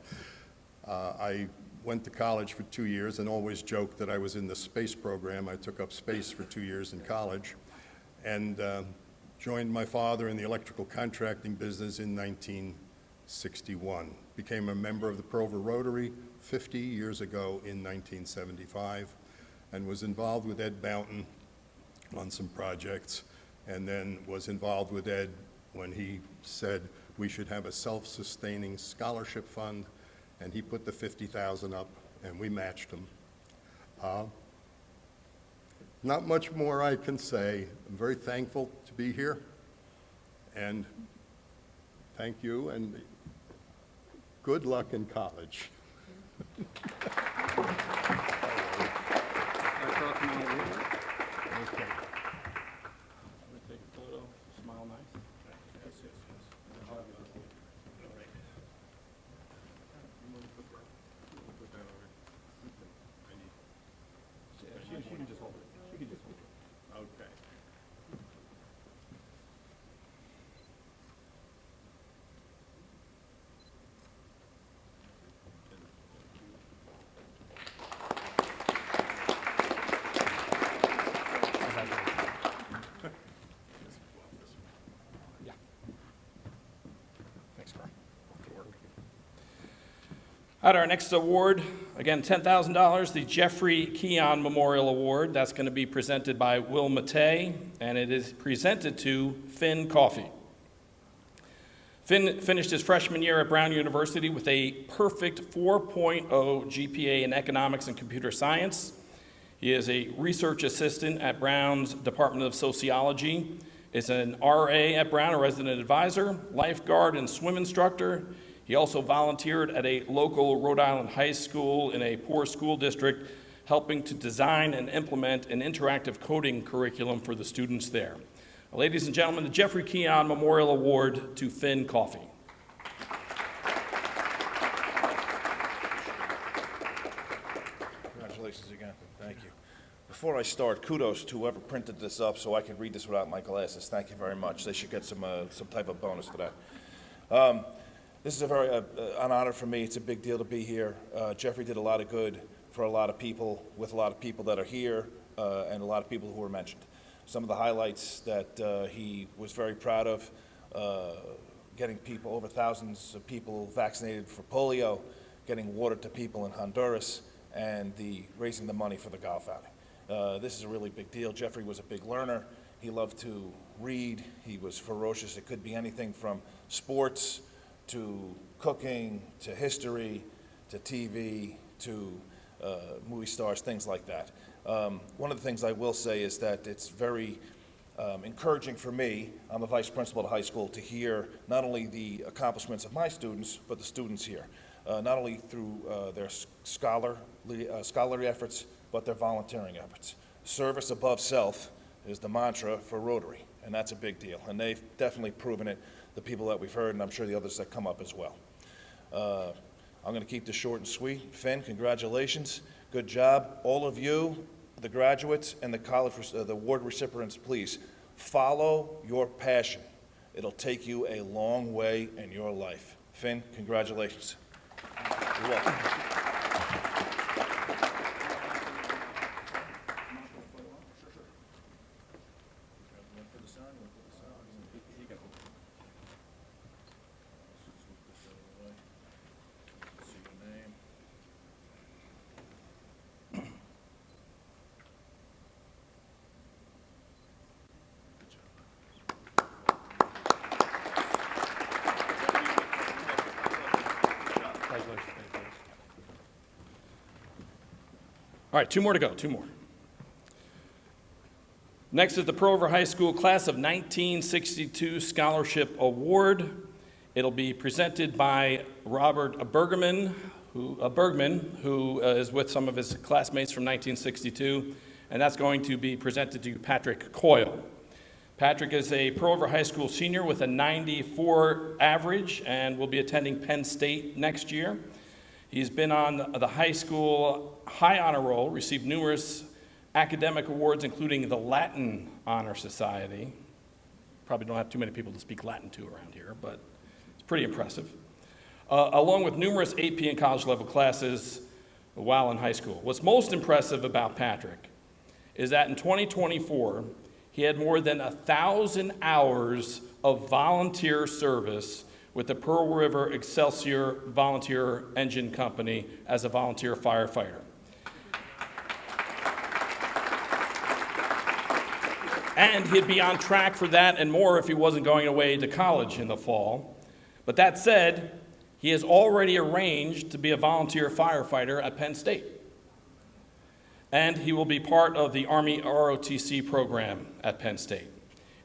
I went to college for 2 years and always joked that I was in the space program. I took up space for 2 years in college and joined my father in the electrical contracting business in 1961. Became a member of the Pearl River Rotary 50 years ago in 1975 and was involved with Ed Bounton on some projects, and then was involved with Ed when he said we should have a self-sustaining scholarship fund, and he put the $50,000 up, and we matched him. Not much more I can say. I'm very thankful to be here, and thank you, and good luck in college. Okay. Take a photo, smile nice. Yes, yes, yes. She can just hold it. She can just hold it. Okay. All right, our next award, again, $10,000, the Jeffrey Keon Memorial Award. That's going to be presented by Will Matei, and it is presented to Finn Coffey. Finn finished his freshman year at Brown University with a perfect 4.0 GPA in economics and computer science. He is a research assistant at Brown's Department of Sociology, is an RA at Brown, a resident advisor, lifeguard and swim instructor. He also volunteered at a local Rhode Island high school in a poor school district, helping to design and implement an interactive coding curriculum for the students there. Ladies and gentlemen, the Jeffrey Keon Memorial Award to Finn Coffey. Congratulations again. Thank you. Before I start, kudos to whoever printed this up so I could read this without my glasses. Thank you very much. They should get some type of bonus to that. This is an honor for me. It's a big deal to be here. Jeffrey did a lot of good for a lot of people, with a lot of people that are here, and a lot of people who were mentioned. Some of the highlights that he was very proud of, getting people, over thousands of people vaccinated for polio, getting water to people in Honduras, and raising the money for the golf outing. This is a really big deal. Jeffrey was a big learner. He loved to read. He was ferocious. It could be anything from sports to cooking, to history, to TV, to movie stars, things like that. One of the things I will say is that it's very encouraging for me, I'm a vice principal at a high school, to hear not only the accomplishments of my students, but the students here, not only through their scholarly efforts, but their volunteering efforts. Service above self is the mantra for Rotary, and that's a big deal. And they've definitely proven it, the people that we've heard, and I'm sure the others that come up as well. I'm going to keep this short and sweet. Finn, congratulations. Good job. All of you, the graduates and the award recipients, please follow your passion. It'll take you a long way in your life. Finn, congratulations. You're welcome. All right, two more to go, two more. Next is the Pearl River High School Class of 1962 Scholarship Award. It'll be presented by Robert Bergman, who is with some of his classmates from 1962, and that's going to be presented to Patrick Coyle. Patrick is a Pearl River High School senior with a 94 average and will be attending Penn State next year. He's been on the high school high honor roll, received numerous academic awards, including the Latin Honor Society. Probably don't have too many people to speak Latin to around here, but it's pretty impressive. Along with numerous AP and college level classes while in high school. What's most impressive about Patrick is that in 2024, he had more than 1,000 hours of volunteer service with the Pearl River Excelsior Volunteer Engine Company as a volunteer firefighter. And he'd be on track for that and more if he wasn't going away to college in the fall. But that said, he has already arranged to be a volunteer firefighter at Penn State. And he will be part of the Army ROTC program at Penn State.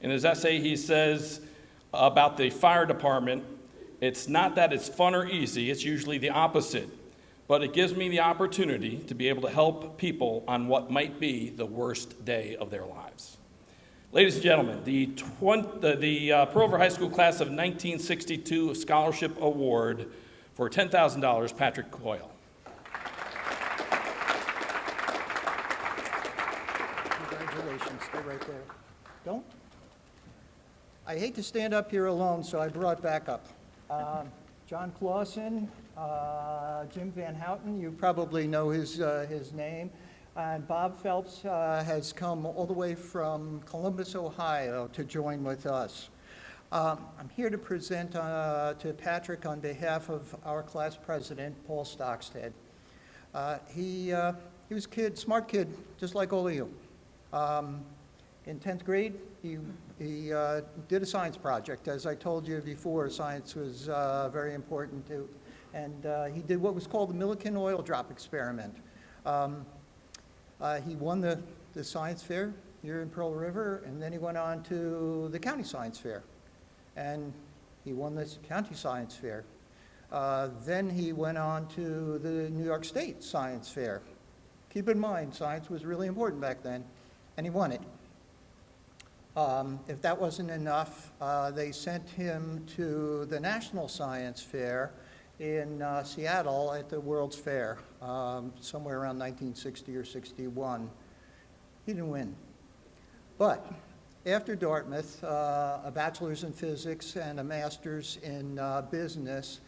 In his essay, he says about the fire department, it's not that it's fun or easy, it's usually the opposite. But it gives me the opportunity to be able to help people on what might be the worst day of their lives. Ladies and gentlemen, the Pearl River High School Class of 1962 Scholarship Award for $10,000, Patrick Coyle. Congratulations, stay right there. Don't. I hate to stand up here alone, so I brought backup. John Clausen, Jim Van Houten, you probably know his name. And Bob Phelps has come all the way from Columbus, Ohio to join with us. I'm here to present to Patrick on behalf of our class president, Paul Stockstead. He was a kid, smart kid, just like all of you. In 10th grade, he did a science project. As I told you before, science was very important too. And he did what was called the Millikan oil drop experiment. He won the science fair here in Pearl River, and then he went on to the county science fair. And he won this county science fair. Then he went on to the New York State Science Fair. Keep in mind, science was really important back then, and he won it. If that wasn't enough, they sent him to the National Science Fair in Seattle at the World's Fair, somewhere around 1960 or 61. He didn't win. But after Dartmouth, a bachelor's in physics and a master's in business,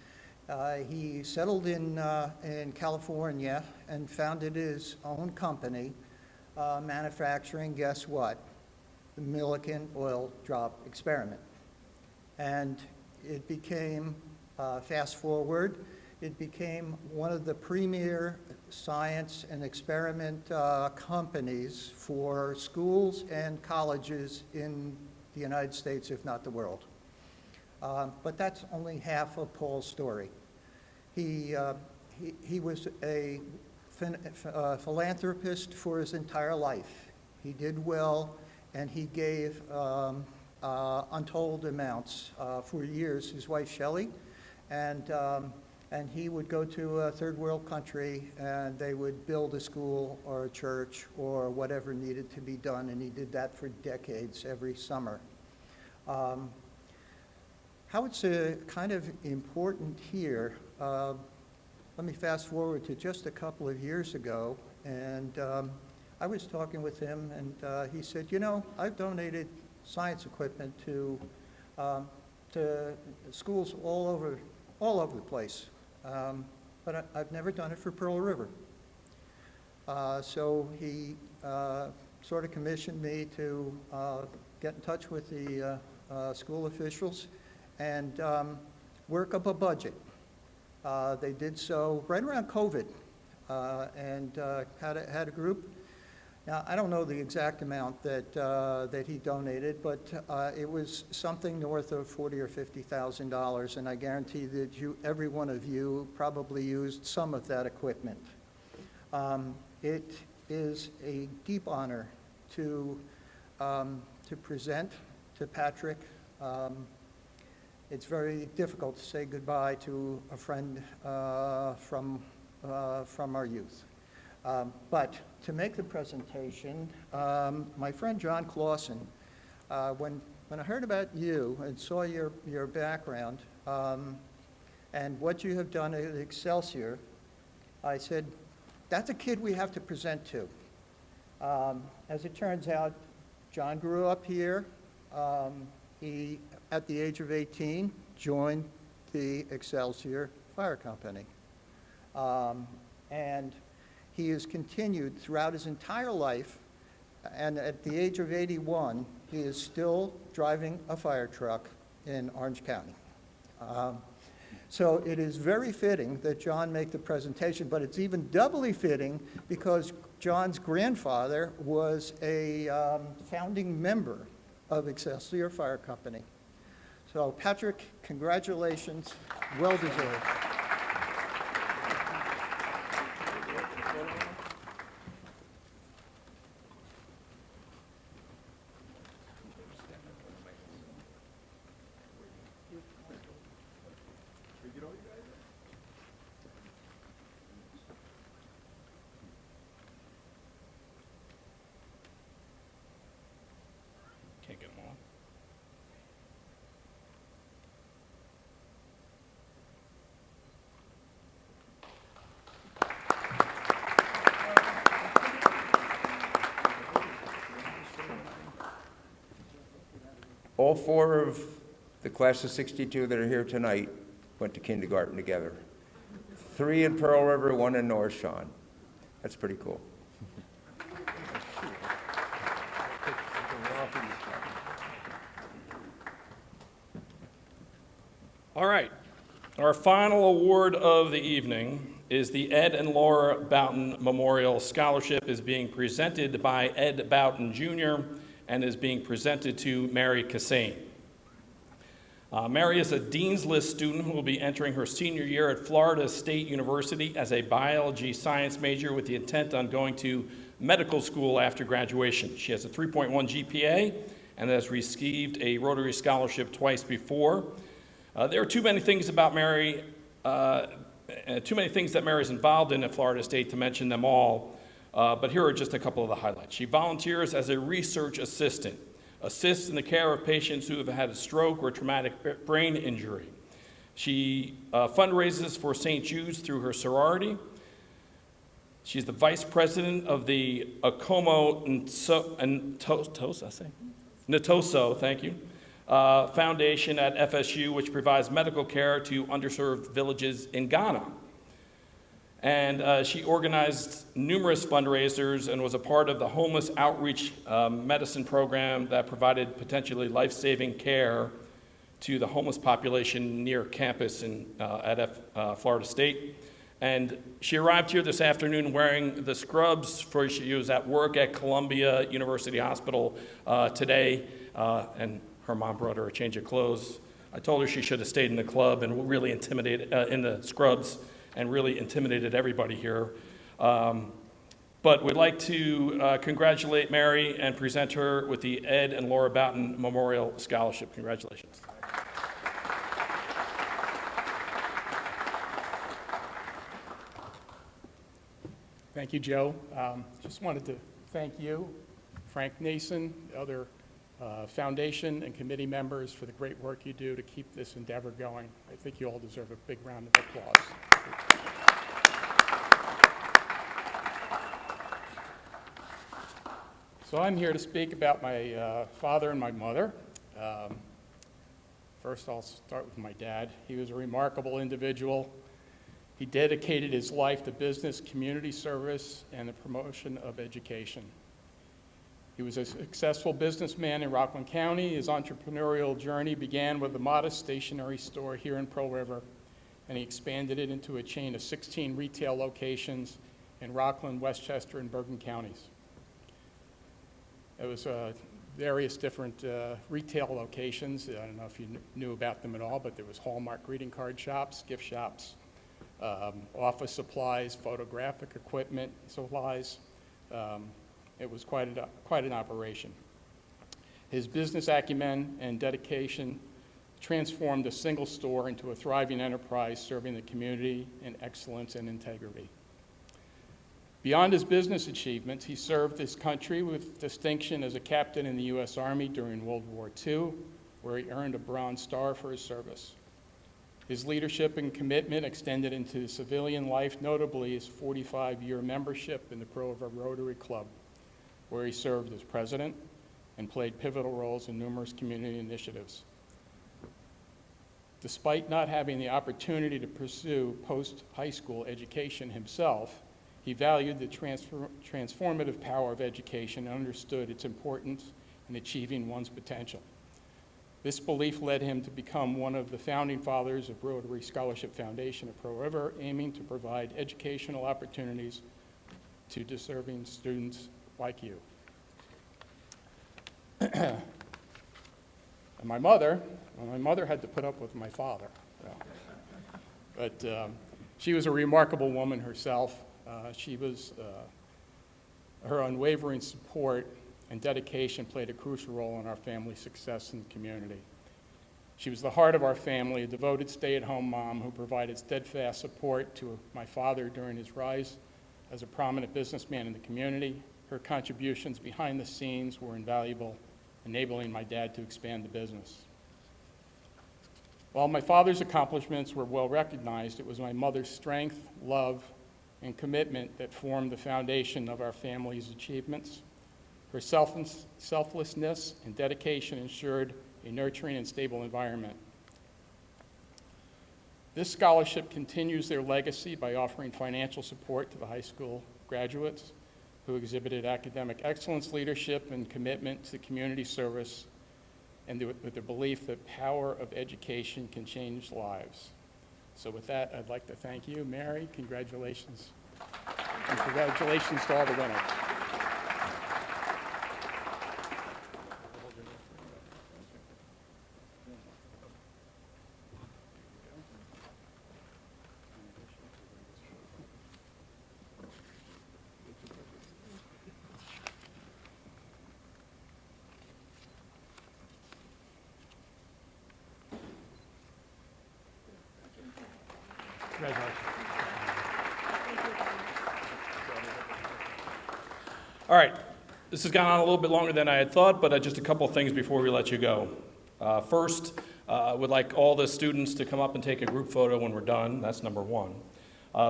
he settled in California and founded his own company, manufacturing, guess what? The Millikan oil drop experiment. And it became, fast forward, it became one of the premier science and experiment companies for schools and colleges in the United States, if not the world. But that's only half of Paul's story. He was a philanthropist for his entire life. He did well and he gave untold amounts for years. His wife Shelley, and he would go to a third world country, and they would build a school or a church or whatever needed to be done, and he did that for decades every summer. How it's kind of important here, let me fast forward to just a couple of years ago, and I was talking with him, and he said, you know, I've donated science equipment to schools all over the place, but I've never done it for Pearl River. So he sort of commissioned me to get in touch with the school officials and work up a budget. They did so right around COVID, and had a group. Now, I don't know the exact amount that he donated, but it was something north of $40,000 or $50,000, and I guarantee that every one of you probably used some of that equipment. It is a deep honor to present to Patrick. It's very difficult to say goodbye to a friend from our youth. But to make the presentation, my friend John Clausen, when I heard about you and saw your background and what you have done at Excelsior, I said, that's a kid we have to present to. As it turns out, John grew up here. He, at the age of 18, joined the Excelsior Fire Company. And he has continued throughout his entire life, and at the age of 81, he is still driving a fire truck in Orange County. So it is very fitting that John make the presentation, but it's even doubly fitting because John's grandfather was a founding member of Excelsior Fire Company. So Patrick, congratulations, well deserved. Can't get them all. All four of the class of '62 that are here tonight went to kindergarten together. 3 in Pearl River, 1 in North Shawn. That's pretty cool. All right. Our final award of the evening is the Ed and Laura Boughton Memorial Scholarship is being presented by Ed Boughton Jr. and is being presented to Mary Cassane. Mary is a Dean's List student who will be entering her senior year at Florida State University as a biology science major with the intent on going to medical school after graduation. She has a 3.1 GPA and has received a Rotary Scholarship twice before. There are too many things about Mary, too many things that Mary's involved in at Florida State to mention them all, but here are just a couple of the highlights. She volunteers as a research assistant, assists in the care of patients who have had a stroke or traumatic brain injury. She fundraises for St. Jude's through her sorority. She's the vice president of the Acomo Ntoso, thank you, Foundation at FSU, which provides medical care to underserved villages in Ghana. And she organized numerous fundraisers and was a part of the homeless outreach medicine program that provided potentially life-saving care to the homeless population near campus at Florida State. And she arrived here this afternoon wearing the scrubs for she was at work at Columbia University Hospital today, and her mom brought her a change of clothes. I told her she should have stayed in the club and really intimidated in the scrubs and really intimidated everybody here. But we'd like to congratulate Mary and present her with the Ed and Laura Boughton Memorial Scholarship. Congratulations. Thank you, Joe. Just wanted to thank you, Frank Nason, the other foundation and committee members for the great work you do to keep this endeavor going. I think you all deserve a big round of applause. So I'm here to speak about my father and my mother. First, I'll start with my dad. He was a remarkable individual. He dedicated his life to business, community service, and the promotion of education. He was a successful businessman in Rockland County. His entrepreneurial journey began with a modest stationery store here in Pearl River, and he expanded it into a chain of 16 retail locations in Rockland, Westchester, and Bergen counties. It was various different retail locations. I don't know if you knew about them at all, but there was Hallmark greeting card shops, gift shops, office supplies, photographic equipment supplies. It was quite an operation. His business acumen and dedication transformed a single store into a thriving enterprise serving the community in excellence and integrity. Beyond his business achievements, he served his country with distinction as a captain in the U.S. Army during World War II, where he earned a Bronze Star for his service. His leadership and commitment extended into civilian life, notably his 45-year membership in the Pearl River Rotary Club, where he served as president and played pivotal roles in numerous community initiatives. Despite not having the opportunity to pursue post-high school education himself, he valued the transformative power of education and understood its importance in achieving one's potential. This belief led him to become one of the founding fathers of Rotary Scholarship Foundation of Pearl River, aiming to provide educational opportunities to deserving students like you. And my mother had to put up with my father. But she was a remarkable woman herself. Her unwavering support and dedication played a crucial role in our family's success in the community. She was the heart of our family, a devoted stay-at-home mom who provided steadfast support to my father during his rise as a prominent businessman in the community. Her contributions behind the scenes were invaluable, enabling my dad to expand the business. While my father's accomplishments were well recognized, it was my mother's strength, love, and commitment that formed the foundation of our family's achievements. Her selflessness and dedication ensured a nurturing and stable environment. This scholarship continues their legacy by offering financial support to the high school graduates who exhibited academic excellence, leadership, and commitment to community service, and with the belief that power of education can change lives. So with that, I'd like to thank you, Mary. Congratulations. And congratulations to all the winners. Congratulations. All right, this has gone on a little bit longer than I had thought, but just a couple of things before we let you go. First, would like all the students to come up and take a group photo when we're done. That's number one.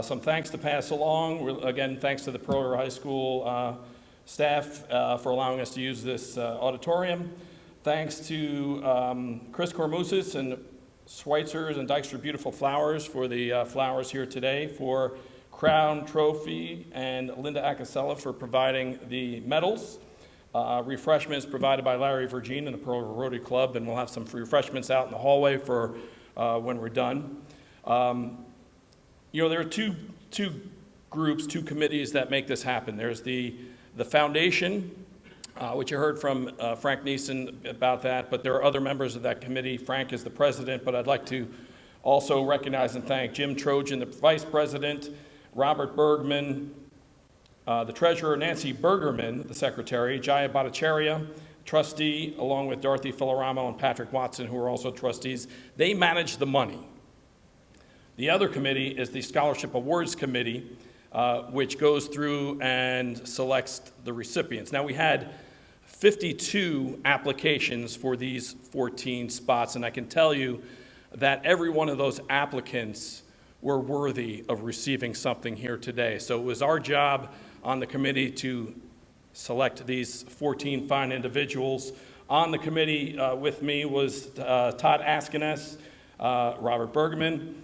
Some thanks to pass along. Again, thanks to the Pearl River High School staff for allowing us to use this auditorium. Thanks to Chris Kormusis and Schweitzer's and Dykstra Beautiful Flowers for the flowers here today, for Crown Trophy and Linda Acasella for providing the medals. Refreshments provided by Larry Virgin and the Pearl River Rotary Club, and we'll have some free refreshments out in the hallway for when we're done. There are two groups, two committees that make this happen. There's the foundation, which you heard from Frank Neeson about that, but there are other members of that committee. Frank is the president, but I'd like to also recognize and thank Jim Trojan, the vice president, Robert Bergman, The treasurer, Nancy Bergerman, the secretary, Jaya Bhattacharya, trustee, along with Dorothy Filoramo and Patrick Watson, who are also trustees. They manage the money. The other committee is the Scholarship Awards Committee, which goes through and selects the recipients. Now, we had 52 applications for these 14 spots, and I can tell you that every one of those applicants were worthy of receiving something here today. So it was our job on the committee to select these 14 fine individuals. On the committee with me was Todd Askenes, Robert Bergman,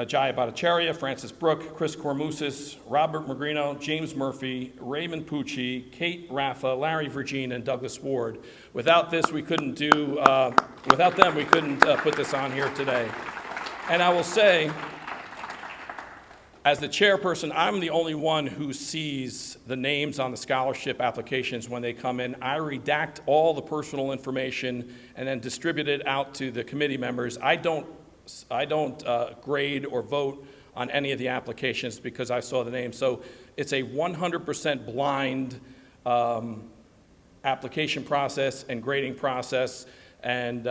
Jaya Bhattacharya, Francis Brook, Chris Cormusis, Robert Magrino, James Murphy, Raymond Pucci, Kate Raffa, Larry Virgin, and Douglas Ward. Without this, we couldn't do, without them, we couldn't put this on here today. And I will say, as the chairperson, I'm the only one who sees the names on the scholarship applications when they come in. I redact all the personal information and then distribute it out to the committee members. I don't grade or vote on any of the applications because I saw the names. So it's a 100% blind application process and grading process. And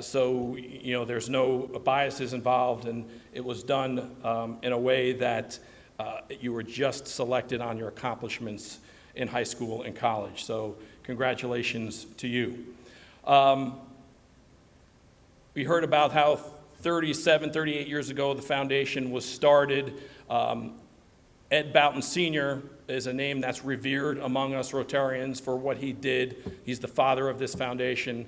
so, you know, there's no biases involved, and it was done in a way that you were just selected on your accomplishments in high school and college. So congratulations to you. We heard about how 38 years ago the foundation was started. Ed Boughton Sr. is a name that's revered among us Rotarians for what he did. He's the father of this foundation.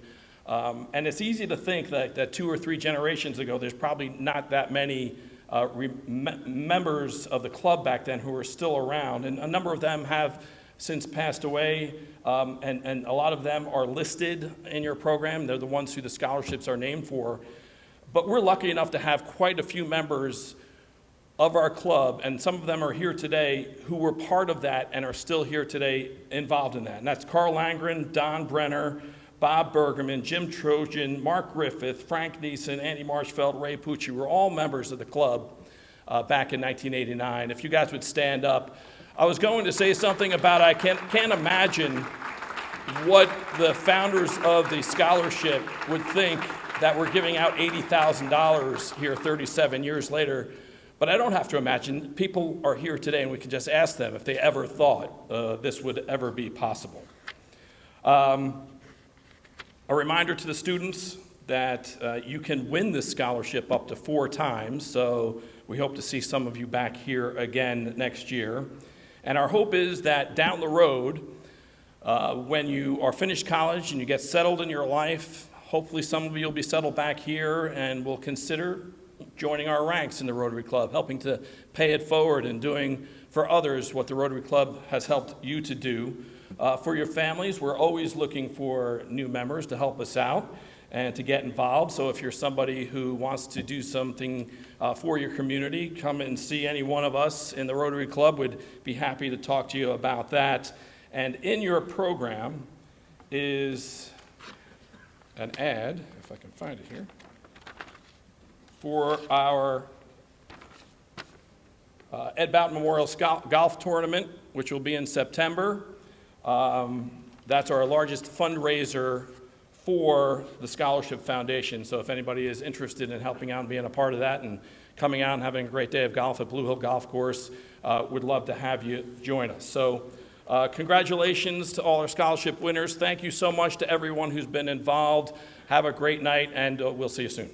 And it's easy to think that 2 or 3 generations ago, there's probably not that many members of the club back then who are still around. And a number of them have since passed away, and a lot of them are listed in your program. They're the ones who the scholarships are named for. But we're lucky enough to have quite a few members of our club, and some of them are here today, who were part of that and are still here today involved in that. And that's Carl Langren, Don Brenner, Bob Bergerman, Jim Trojan, Mark Griffith, Frank Neeson, Andy Marshfeld, Ray Pucci were all members of the club back in 1989. If you guys would stand up. I was going to say something about I can't imagine what the founders of the scholarship would think that we're giving out $80,000 here 37 years later. But I don't have to imagine. People are here today, and we can just ask them if they ever thought this would ever be possible. A reminder to the students that you can win this scholarship up to 4 times, so we hope to see some of you back here again next year. And our hope is that down the road, when you are finished college and you get settled in your life, hopefully some of you will be settled back here and will consider joining our ranks in the Rotary Club, helping to pay it forward and doing for others what the Rotary Club has helped you to do. For your families, we're always looking for new members to help us out and to get involved. So if you're somebody who wants to do something for your community, come and see any one of us in the Rotary Club. We'd be happy to talk to you about that. And in your program is an ad, if I can find it here, for our Ed Boughton Memorial Golf Tournament, which will be in September. That's our largest fundraiser for the Scholarship Foundation. So if anybody is interested in helping out and being a part of that and coming out and having a great day of golf at Blue Hill Golf Course, we'd love to have you join us. So congratulations to all our scholarship winners. Thank you so much to everyone who's been involved. Have a great night, and we'll see you soon.